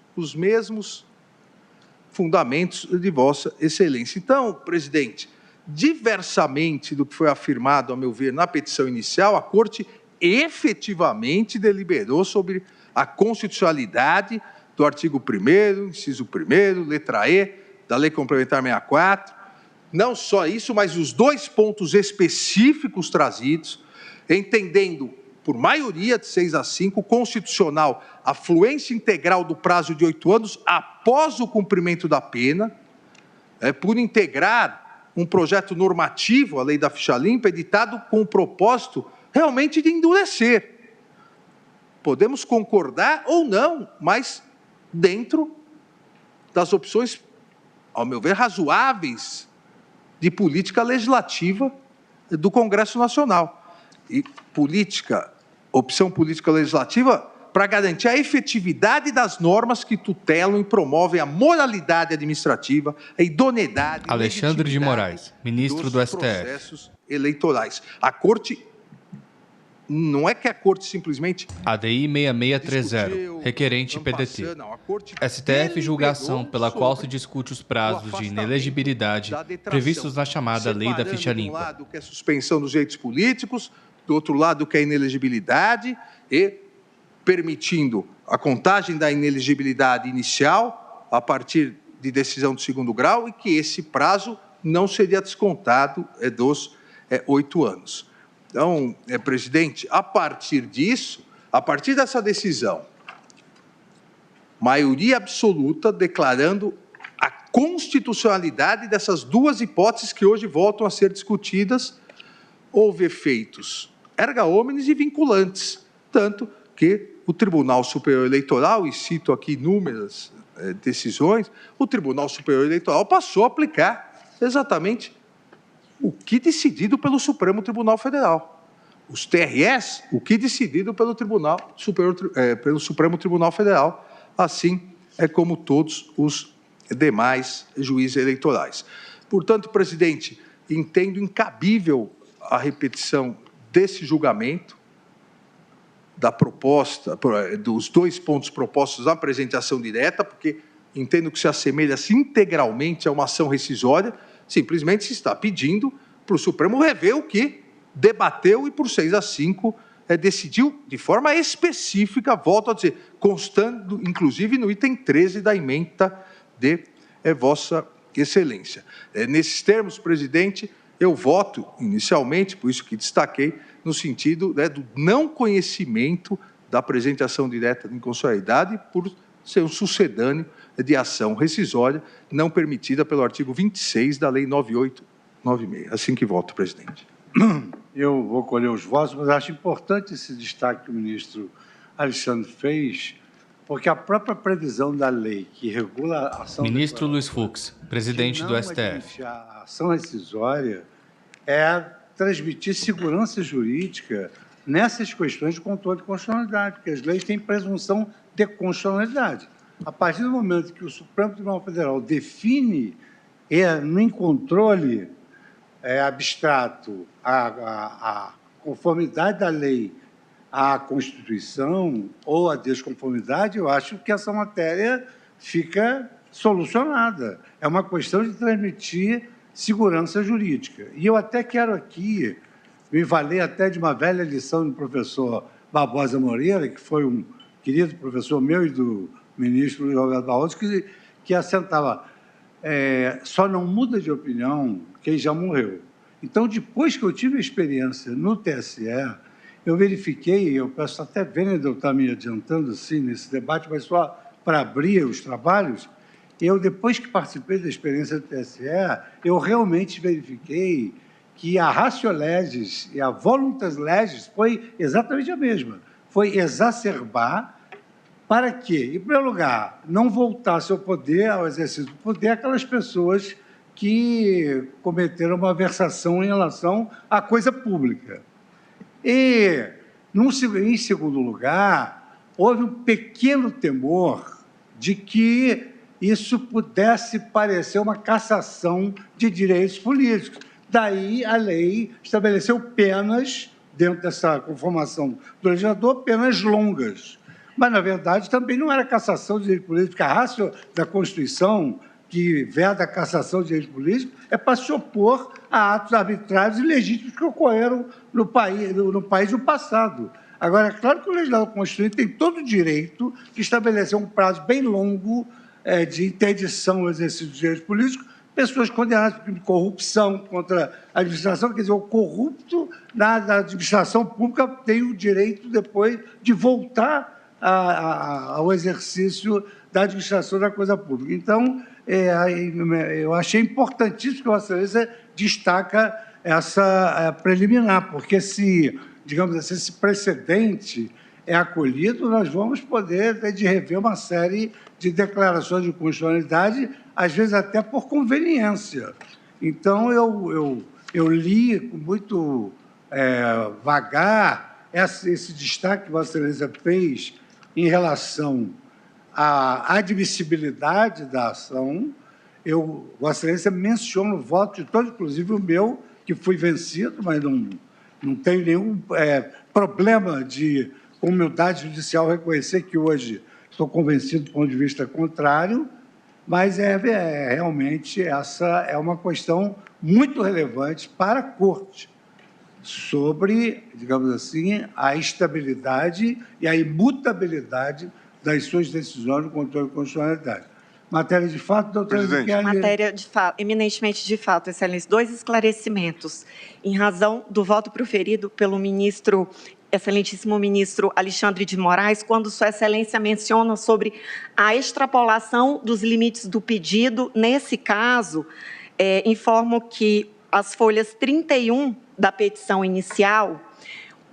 fundamentos de Vossa Excelência. Então, presidente, diversamente do que foi afirmado, a meu ver, na petição inicial, a Corte efetivamente deliberou sobre a constitucionalidade do artigo 1º, inciso 1º, letra E, da Lei Complementar 64. Não só isso, mas os dois pontos específicos trazidos, entendendo, por maioria de 6-5, constitucional a fluência integral do prazo de 8 anos após o cumprimento da pena, por integrar um projeto normativo, a Lei da Ficha Limpa, editado com o propósito realmente de endurecer. Podemos concordar ou não, mas dentro das opções, ao meu ver, razoáveis de política legislativa do Congresso Nacional. E opção política legislativa para garantir a efetividade das normas que tutelam e promovem a moralidade administrativa, a idoneidade... Alexandre de Moraes, ministro do STF. ...processos eleitorais. A Corte... Não é que a Corte simplesmente... ADI 6630, requerente PDT. STF julgação pela qual se discute os prazos de inelegibilidade previstos na chamada Lei da Ficha Limpa. De um lado, que é a suspensão dos direitos políticos, do outro lado, que é a inelegibilidade, e permitindo a contagem da inelegibilidade inicial a partir de decisão do 2º grau e que esse prazo não seria descontado dos 8 anos. Então, presidente, a partir disso, a partir dessa decisão, maioria absoluta declarando a constitucionalidade dessas duas hipóteses que hoje voltam a ser discutidas, houve efeitos erga omnes e vinculantes, tanto que o Tribunal Superior Eleitoral, e cito aqui inúmeras decisões, o Tribunal Superior Eleitoral passou a aplicar exatamente o que decidido pelo Supremo Tribunal Federal. os TREs, o que decidido pelo pelo Supremo Tribunal Federal, assim como todos os demais juízes eleitorais. Portanto, presidente, entendo incabível a repetição desse julgamento, da proposta, dos 2 pontos propostos na apresentação direta, porque entendo que se assemelha-se integralmente a uma ação rescisória, simplesmente se está pedindo para o Supremo rever o que debateu e, por 6-5, decidiu de forma específica, volto a dizer, constando, inclusive, no item 13 da ementa de Vossa Excelência. Nesses termos, presidente, eu voto, inicialmente, por isso que destaquei, no sentido do não conhecimento da apresentação direta de inconstitucionalidade por ser um sucedâneo de ação rescisória não permitida pelo artigo 26 da Lei 9896. Assim que voto, presidente. Eu vou colher os votos, mas acho importante esse destaque que o ministro Alexandre fez, porque a própria previsão da lei que regula a ação... Ministro Luiz Fux, presidente do STF. A ação rescisória é transmitir segurança jurídica nessas questões de controle de constitucionalidade, porque as leis têm presunção de constitucionalidade. A partir do momento que o Supremo Tribunal Federal define no controle abstrato a conformidade da lei à Constituição ou a desconformidade, eu acho que essa matéria fica solucionada. É uma questão de transmitir segurança jurídica. E eu até quero aqui me valer até de uma velha lição do professor Barbosa Moreira, que foi um querido professor meu e do ministro Luiz Roberto Barroso, que assentava, só não muda de opinião quem já morreu. Então, depois que eu tive a experiência no TSE, eu verifiquei, eu peço até Vêneda, eu estou me adiantando assim nesse debate, mas só para abrir os trabalhos, eu, depois que participei da experiência do TSE, eu realmente verifiquei que a ratio legis e a voluntas legis foi exatamente a mesma. Foi exacerbar para que, em primeiro lugar, não voltasse ao poder, ao exercício do poder, aquelas pessoas que cometeram uma versação em relação à coisa pública. E, em segundo lugar, houve um pequeno temor de que isso pudesse parecer uma cassação de direitos políticos. Daí, a lei estabeleceu penas, dentro dessa conformação do legislador, penas longas. Mas, na verdade, também não era cassação de direitos políticos, porque a ratio da Constituição, que veda a cassação de direitos políticos, é para se opor a atos arbitrários e legítimos que ocorreram no país no passado. Agora, é claro que o legislador constituinte tem todo o direito de estabelecer um prazo bem longo de interdição do exercício de direitos políticos, pessoas condenadas por crime de corrupção contra a administração, quer dizer, o corrupto na administração pública tem o direito, depois, de voltar ao exercício da administração da coisa pública. Então, eu achei importantíssimo que a Vossa Excelência destaca essa preliminar, porque se, digamos assim, esse precedente é acolhido, nós vamos poder de rever uma série de declarações de constitucionalidade, às vezes até por conveniência. Então, eu li com muito vagar esse destaque que Vossa Excelência fez em relação à admissibilidade da ação. Vossa Excelência menciona o voto de todos, inclusive o meu, que fui vencido, mas não tenho nenhum problema de, com humildade judicial, reconhecer que hoje estou convencido do ponto de vista contrário, mas realmente essa é uma questão muito relevante para a Corte sobre, digamos assim, a estabilidade e a imutabilidade das suas decisões no controle de constitucionalidade. Matéria de fato, doutora Michele. Matéria de fato, eminentemente de fato, Excelência. 2 esclarecimentos. Em razão do voto proferido pelo ministro, excelentíssimo ministro Alexandre de Moraes, quando Sua Excelência menciona sobre a extrapolação dos limites do pedido, nesse caso, informo que as folhas 31 da petição inicial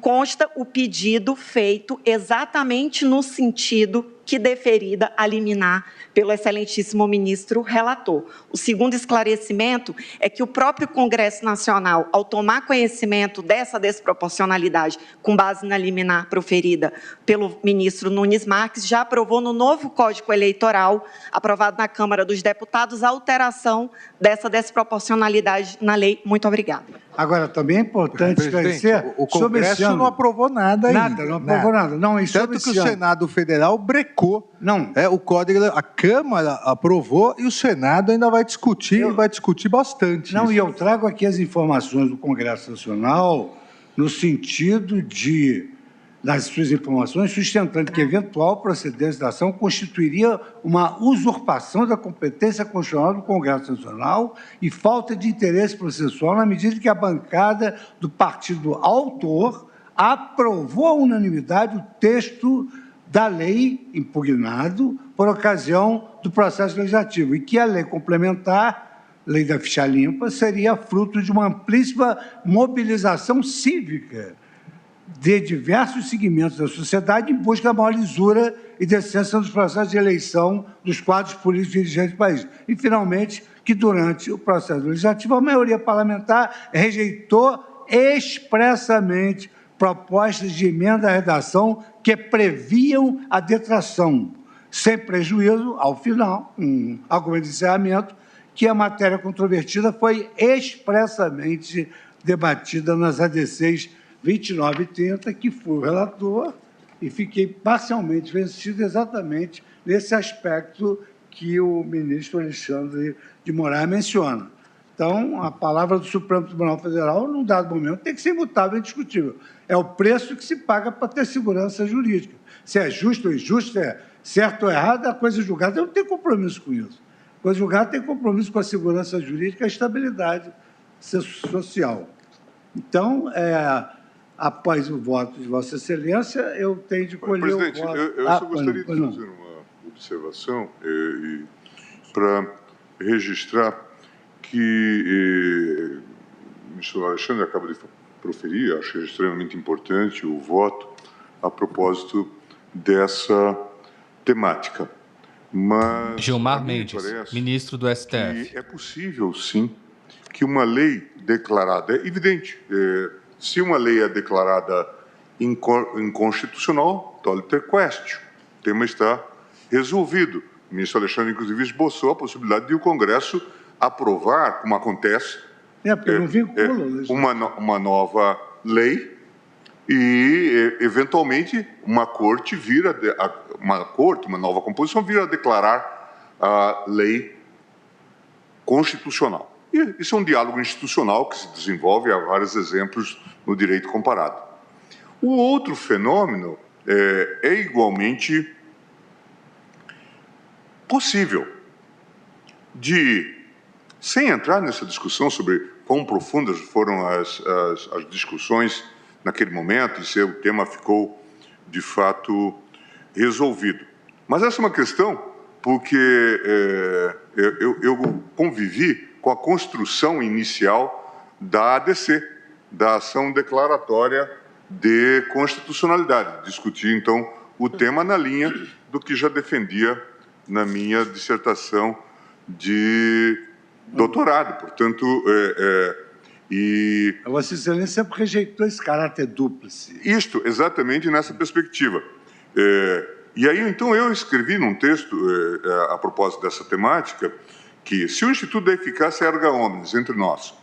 consta o pedido feito exatamente no sentido que deferida a liminar pelo excelentíssimo ministro relator. O segundo esclarecimento é que o próprio Congresso Nacional, ao tomar conhecimento dessa desproporcionalidade, com base na liminar proferida pelo ministro Nunes Marques, já aprovou no novo Código Eleitoral, aprovado na Câmara dos Deputados, a alteração dessa desproporcionalidade na lei. Muito obrigada. Agora, também é importante esclarecer... O Congresso não aprovou nada ainda. Não aprovou nada. Não, tanto que o Senado Federal brecou. O Código, a Câmara aprovou e o Senado ainda vai discutir, e vai discutir bastante. Não, e eu trago aqui as informações do Congresso Nacional no sentido de, das suas informações, sustentando que eventual procedência da ação constituiria uma usurpação da competência constitucional do Congresso Nacional e falta de interesse processual na medida que a bancada do partido autor aprovou à unanimidade o texto da lei impugnado por ocasião do processo legislativo e que a lei complementar, lei da ficha limpa, seria fruto de uma amplíssima mobilização cívica de diversos segmentos da sociedade em busca da maior lisura e decência dos processos de eleição dos quadros políticos dirigentes do país. E, finalmente, que durante o processo legislativo a maioria parlamentar rejeitou expressamente propostas de emenda à redação que previam a detração, sem prejuízo, ao final, um argumento de encerramento, que a matéria controvertida foi expressamente debatida nas ADCs 29 e 30, que fui o relator e fiquei parcialmente vencido exatamente nesse aspecto que o ministro Alexandre de Moraes menciona. Então, a palavra do Supremo Tribunal Federal, num dado momento, tem que ser imutável e indiscutível. É o preço que se paga para ter segurança jurídica. Se é justo ou injusto, se é certo ou errado, a coisa julgada. Eu não tenho compromisso com isso. A coisa julgada tem compromisso com a segurança jurídica e a estabilidade social. Então, após o voto de Vossa Excelência, eu tenho de colher o voto... Eu só gostaria de fazer uma observação para registrar que o ministro Alexandre acaba de proferir, acho extremamente importante o voto a propósito dessa temática. Mas Gilmar Mendes, ministro do STF. É possível, sim, que uma lei declarada... É evidente, se uma lei é declarada inconstitucional, toliter quaestio. O tema está resolvido. O ministro Alexandre, inclusive, esboçou a possibilidade de o Congresso aprovar, como acontece, porque não vincula, uma nova lei e, eventualmente, uma nova composição vir a declarar a lei constitucional. E isso é um diálogo institucional que se desenvolve, há vários exemplos no direito comparado. O outro fenômeno é igualmente possível de, sem entrar nessa discussão sobre quão profundas foram as discussões naquele momento e se o tema ficou, de fato, resolvido. Mas essa é uma questão porque eu convivi com a construção inicial da ADC, da Ação Declaratória de Constitucionalidade. Discuti, então, o tema na linha do que já defendia na minha dissertação de doutorado. Portanto, A Vossa Excelência sempre rejeitou esse caráter dúplice. Isto, exatamente nessa perspectiva. E aí, então, eu escrevi num texto, a propósito dessa temática, que se o Instituto da Eficácia erga omnes entre nós,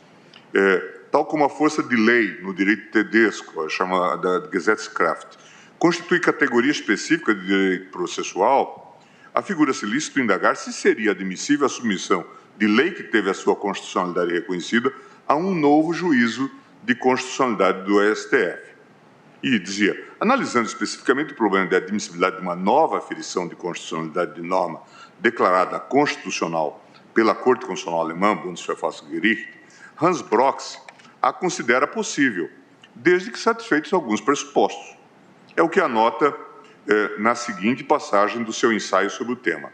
tal como a força de lei no direito tedesco, a chamada Gesetzkraft, constitui categoria específica de direito processual, afigura-se lícito indagar se seria admissível a submissão de lei que teve a sua constitucionalidade reconhecida a um novo juízo de constitucionalidade do STF. E dizia, analisando especificamente o problema de admissibilidade de uma nova aferição de constitucionalidade de norma declarada constitucional pela Corte Constitucional Alemã, Bundesverfassungsgericht, Hans Brox a considera possível, desde que satisfeitos alguns pressupostos. É o que anota na seguinte passagem do seu ensaio sobre o tema.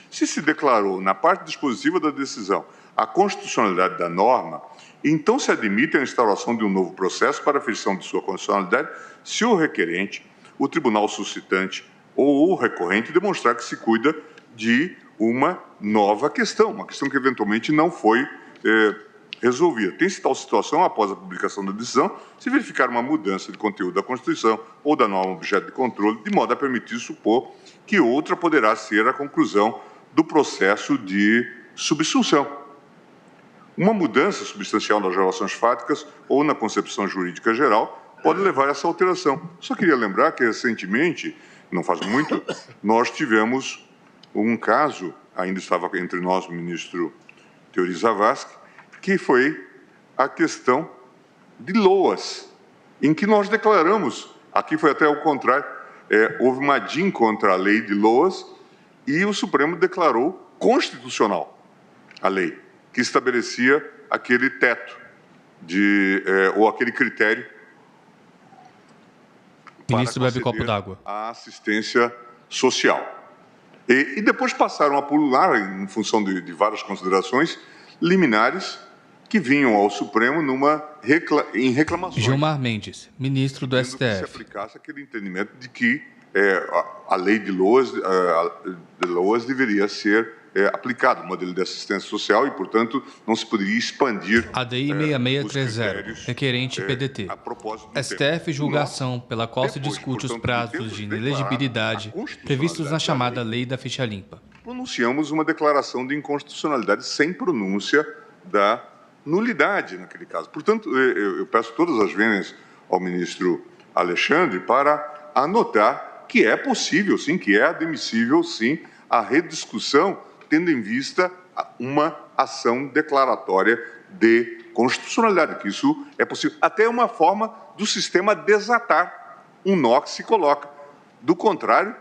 Se se declarou, na parte dispositiva da decisão, a constitucionalidade da norma, então se admite a instauração de um novo processo para aferição de sua constitucionalidade se o requerente, o tribunal suscitante, ou o recorrente demonstrar que se cuida de uma nova questão, uma questão que eventualmente não foi resolvida. Tem-se tal situação, após a publicação da decisão, se verificar uma mudança de conteúdo da Constituição ou da norma objeto de controle, de modo a permitir supor que outra poderá ser a conclusão do processo de subsunção. Uma mudança substancial nas relações fáticas ou na concepção jurídica geral pode levar a essa alteração. Só queria lembrar que, recentemente, não faz muito, nós tivemos um caso, ainda estava entre nós o ministro Teori Zavascki, que foi a questão de LOAS, em que nós declaramos, aqui foi até o contrário, houve uma DIN contra a lei de LOAS e o Supremo declarou constitucional a lei, que estabelecia aquele teto ou aquele critério Ministro bebe copo d'água. A assistência social. E depois passaram a pular, em função de várias considerações, liminares que vinham ao Supremo em reclamações. Gilmar Mendes, ministro do STF. Que se aplicasse aquele entendimento de que a lei de LOAS deveria ser aplicada, o modelo de assistência social, e, portanto, não se poderia expandir ADI 6630, requerente PDT. STF julgação pela qual se discute os prazos de inelegibilidade previstos na chamada Lei da Ficha Limpa. Pronunciamos uma declaração de inconstitucionalidade sem pronúncia da nulidade naquele caso. Portanto, eu peço todas as vênias ao ministro Alexandre para anotar que é possível, sim, que é admissível, sim, a rediscussão, tendo em vista uma ação declaratória de constitucionalidade, que isso é possível. Até uma forma do sistema desatar um nó que se coloca. Do contrário,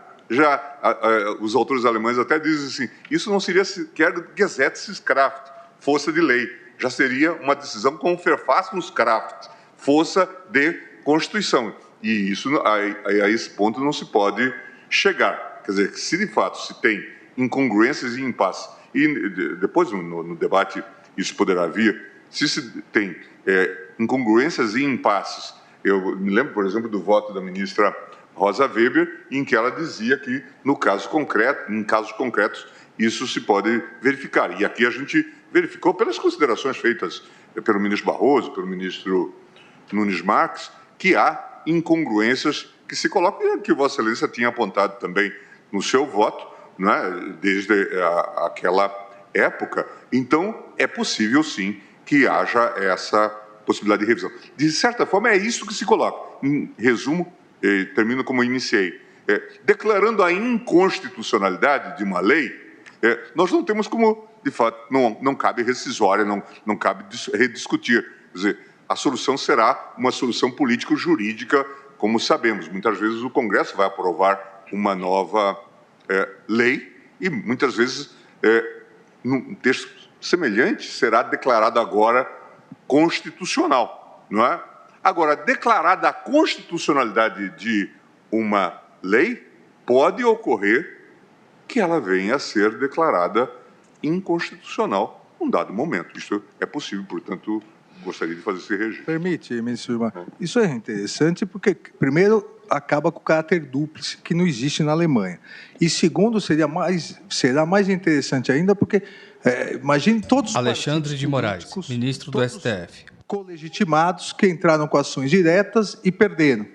os autores alemães até dizem assim, isso não seria sequer Gesetzeskraft, força de lei, já seria uma decisão com Verfassungskraft, força de Constituição. E isso, a esse ponto não se pode chegar. Quer dizer, se de fato se tem incongruências e impasses, e depois no debate isso poderá vir, se se tem incongruências e impasses. Eu me lembro, por exemplo, do voto da ministra Rosa Weber, em que ela dizia que, em casos concretos, isso se pode verificar. E aqui a gente verificou pelas considerações feitas pelo ministro Barroso, pelo ministro Nunes Marques, que há incongruências que se colocam, e que Vossa Excelência tinha apontado também no seu voto, né, desde aquela época. Então, é possível, sim, que haja essa possibilidade de revisão. De certa forma, é isso que se coloca. Em resumo, termino como iniciei. Declarando a inconstitucionalidade de uma lei, nós não temos como, de fato, não cabe rescisória, não cabe rediscutir. Quer dizer, a solução será uma solução político-jurídica, como sabemos. Muitas vezes o Congresso vai aprovar uma nova lei e, muitas vezes, num texto semelhante, será declarado agora constitucional, não é? Agora, declarada a constitucionalidade de uma lei, pode ocorrer que ela venha a ser declarada inconstitucional num dado momento. Isso é possível, portanto, gostaria de fazer esse registro. Permite, ministro Gilmar. Isso é interessante porque, primeiro, acaba com o caráter dúplice que não existe na Alemanha. E, segundo, será mais interessante ainda porque, imagine todos os Alexandre de Moraes, ministro do STF. Colegitimados que entraram com ações diretas e perderam.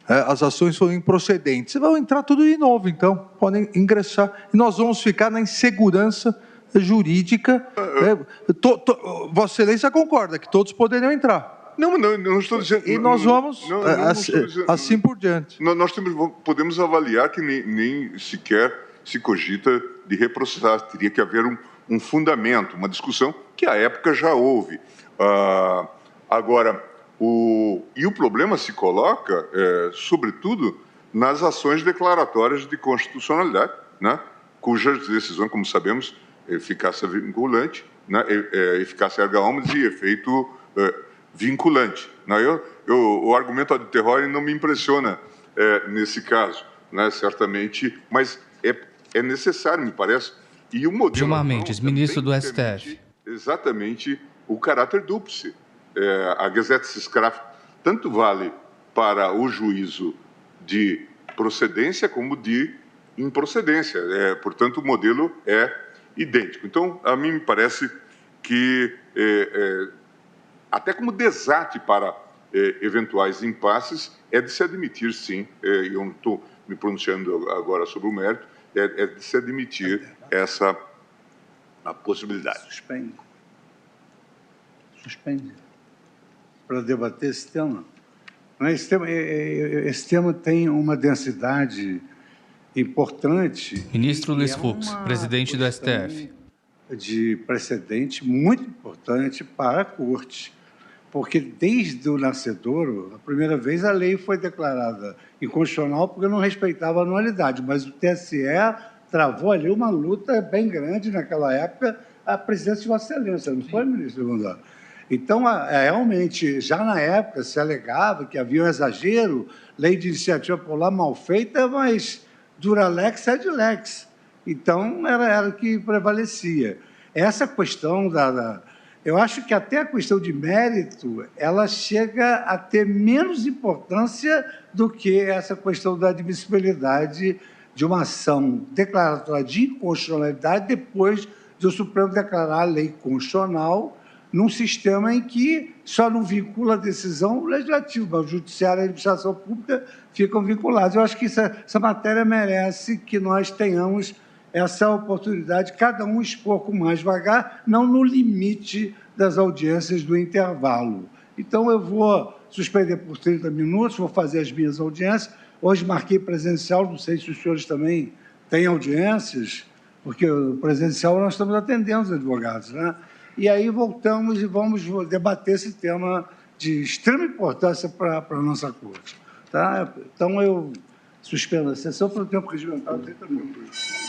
As ações foram improcedentes. Vão entrar tudo de novo, então. Podem ingressar. E nós vamos ficar na insegurança jurídica. Vossa Excelência concorda que todos poderiam entrar. Não estou dizendo... E nós vamos assim por diante. Nós podemos avaliar que nem sequer se cogita de reprocessar. Teria que haver um fundamento, uma discussão que à época já houve. Agora, o problema se coloca, sobretudo, nas ações declaratórias de constitucionalidade, né, cujas decisões, como sabemos, eficácia vinculante, né, eficácia erga omnes e efeito vinculante. Né? O argumento ad terrorem não me impressiona nesse caso, né, certamente, mas é necessário, me parece. E o modelo Gilmar Mendes, ministro do STF. Exatamente o caráter dúplice. A Gesetzeskraft tanto vale para o juízo de procedência como de improcedência. Portanto, o modelo é idêntico. Então, a mim me parece que, até como desate para eventuais impasses, é de se admitir, sim, e eu não estou me pronunciando agora sobre o mérito, é de se admitir essa a possibilidade. Suspende. Para debater esse tema. Esse tema tem uma densidade importante. Ministro Luiz Fux, presidente do STF. De precedente muito importante para a Corte, porque desde o nascedouro, a primeira vez a lei foi declarada inconstitucional porque não respeitava a anualidade, mas o TSE travou ali uma luta bem grande naquela época, a presidência de Vossa Excelência, não foi, ministro Gondor? Então, realmente, já na época se alegava que havia um exagero, lei de iniciativa popular mal feita, mas dura lex, sed lex. Então, era o que prevalecia. Essa questão eu acho que até a questão de mérito, ela chega a ter menos importância do que essa questão da admissibilidade de uma ação declaratória de inconstitucionalidade depois do Supremo declarar a lei constitucional num sistema em que só não vincula a decisão legislativa, mas o judiciário e a administração pública ficam vinculados. Eu acho que essa matéria merece que nós tenhamos essa oportunidade, cada um expor com mais devagar, não no limite das audiências do intervalo. Então, eu vou suspender por 30 minutos, vou fazer as minhas audiências. Hoje marquei presencial, não sei se os senhores também têm audiências, porque o presencial nós estamos atendendo os advogados, né? E aí voltamos e vamos debater esse tema de extrema importância para a nossa Corte. Tá? Então, eu suspendo a sessão pelo tempo regimental de 30 minutos.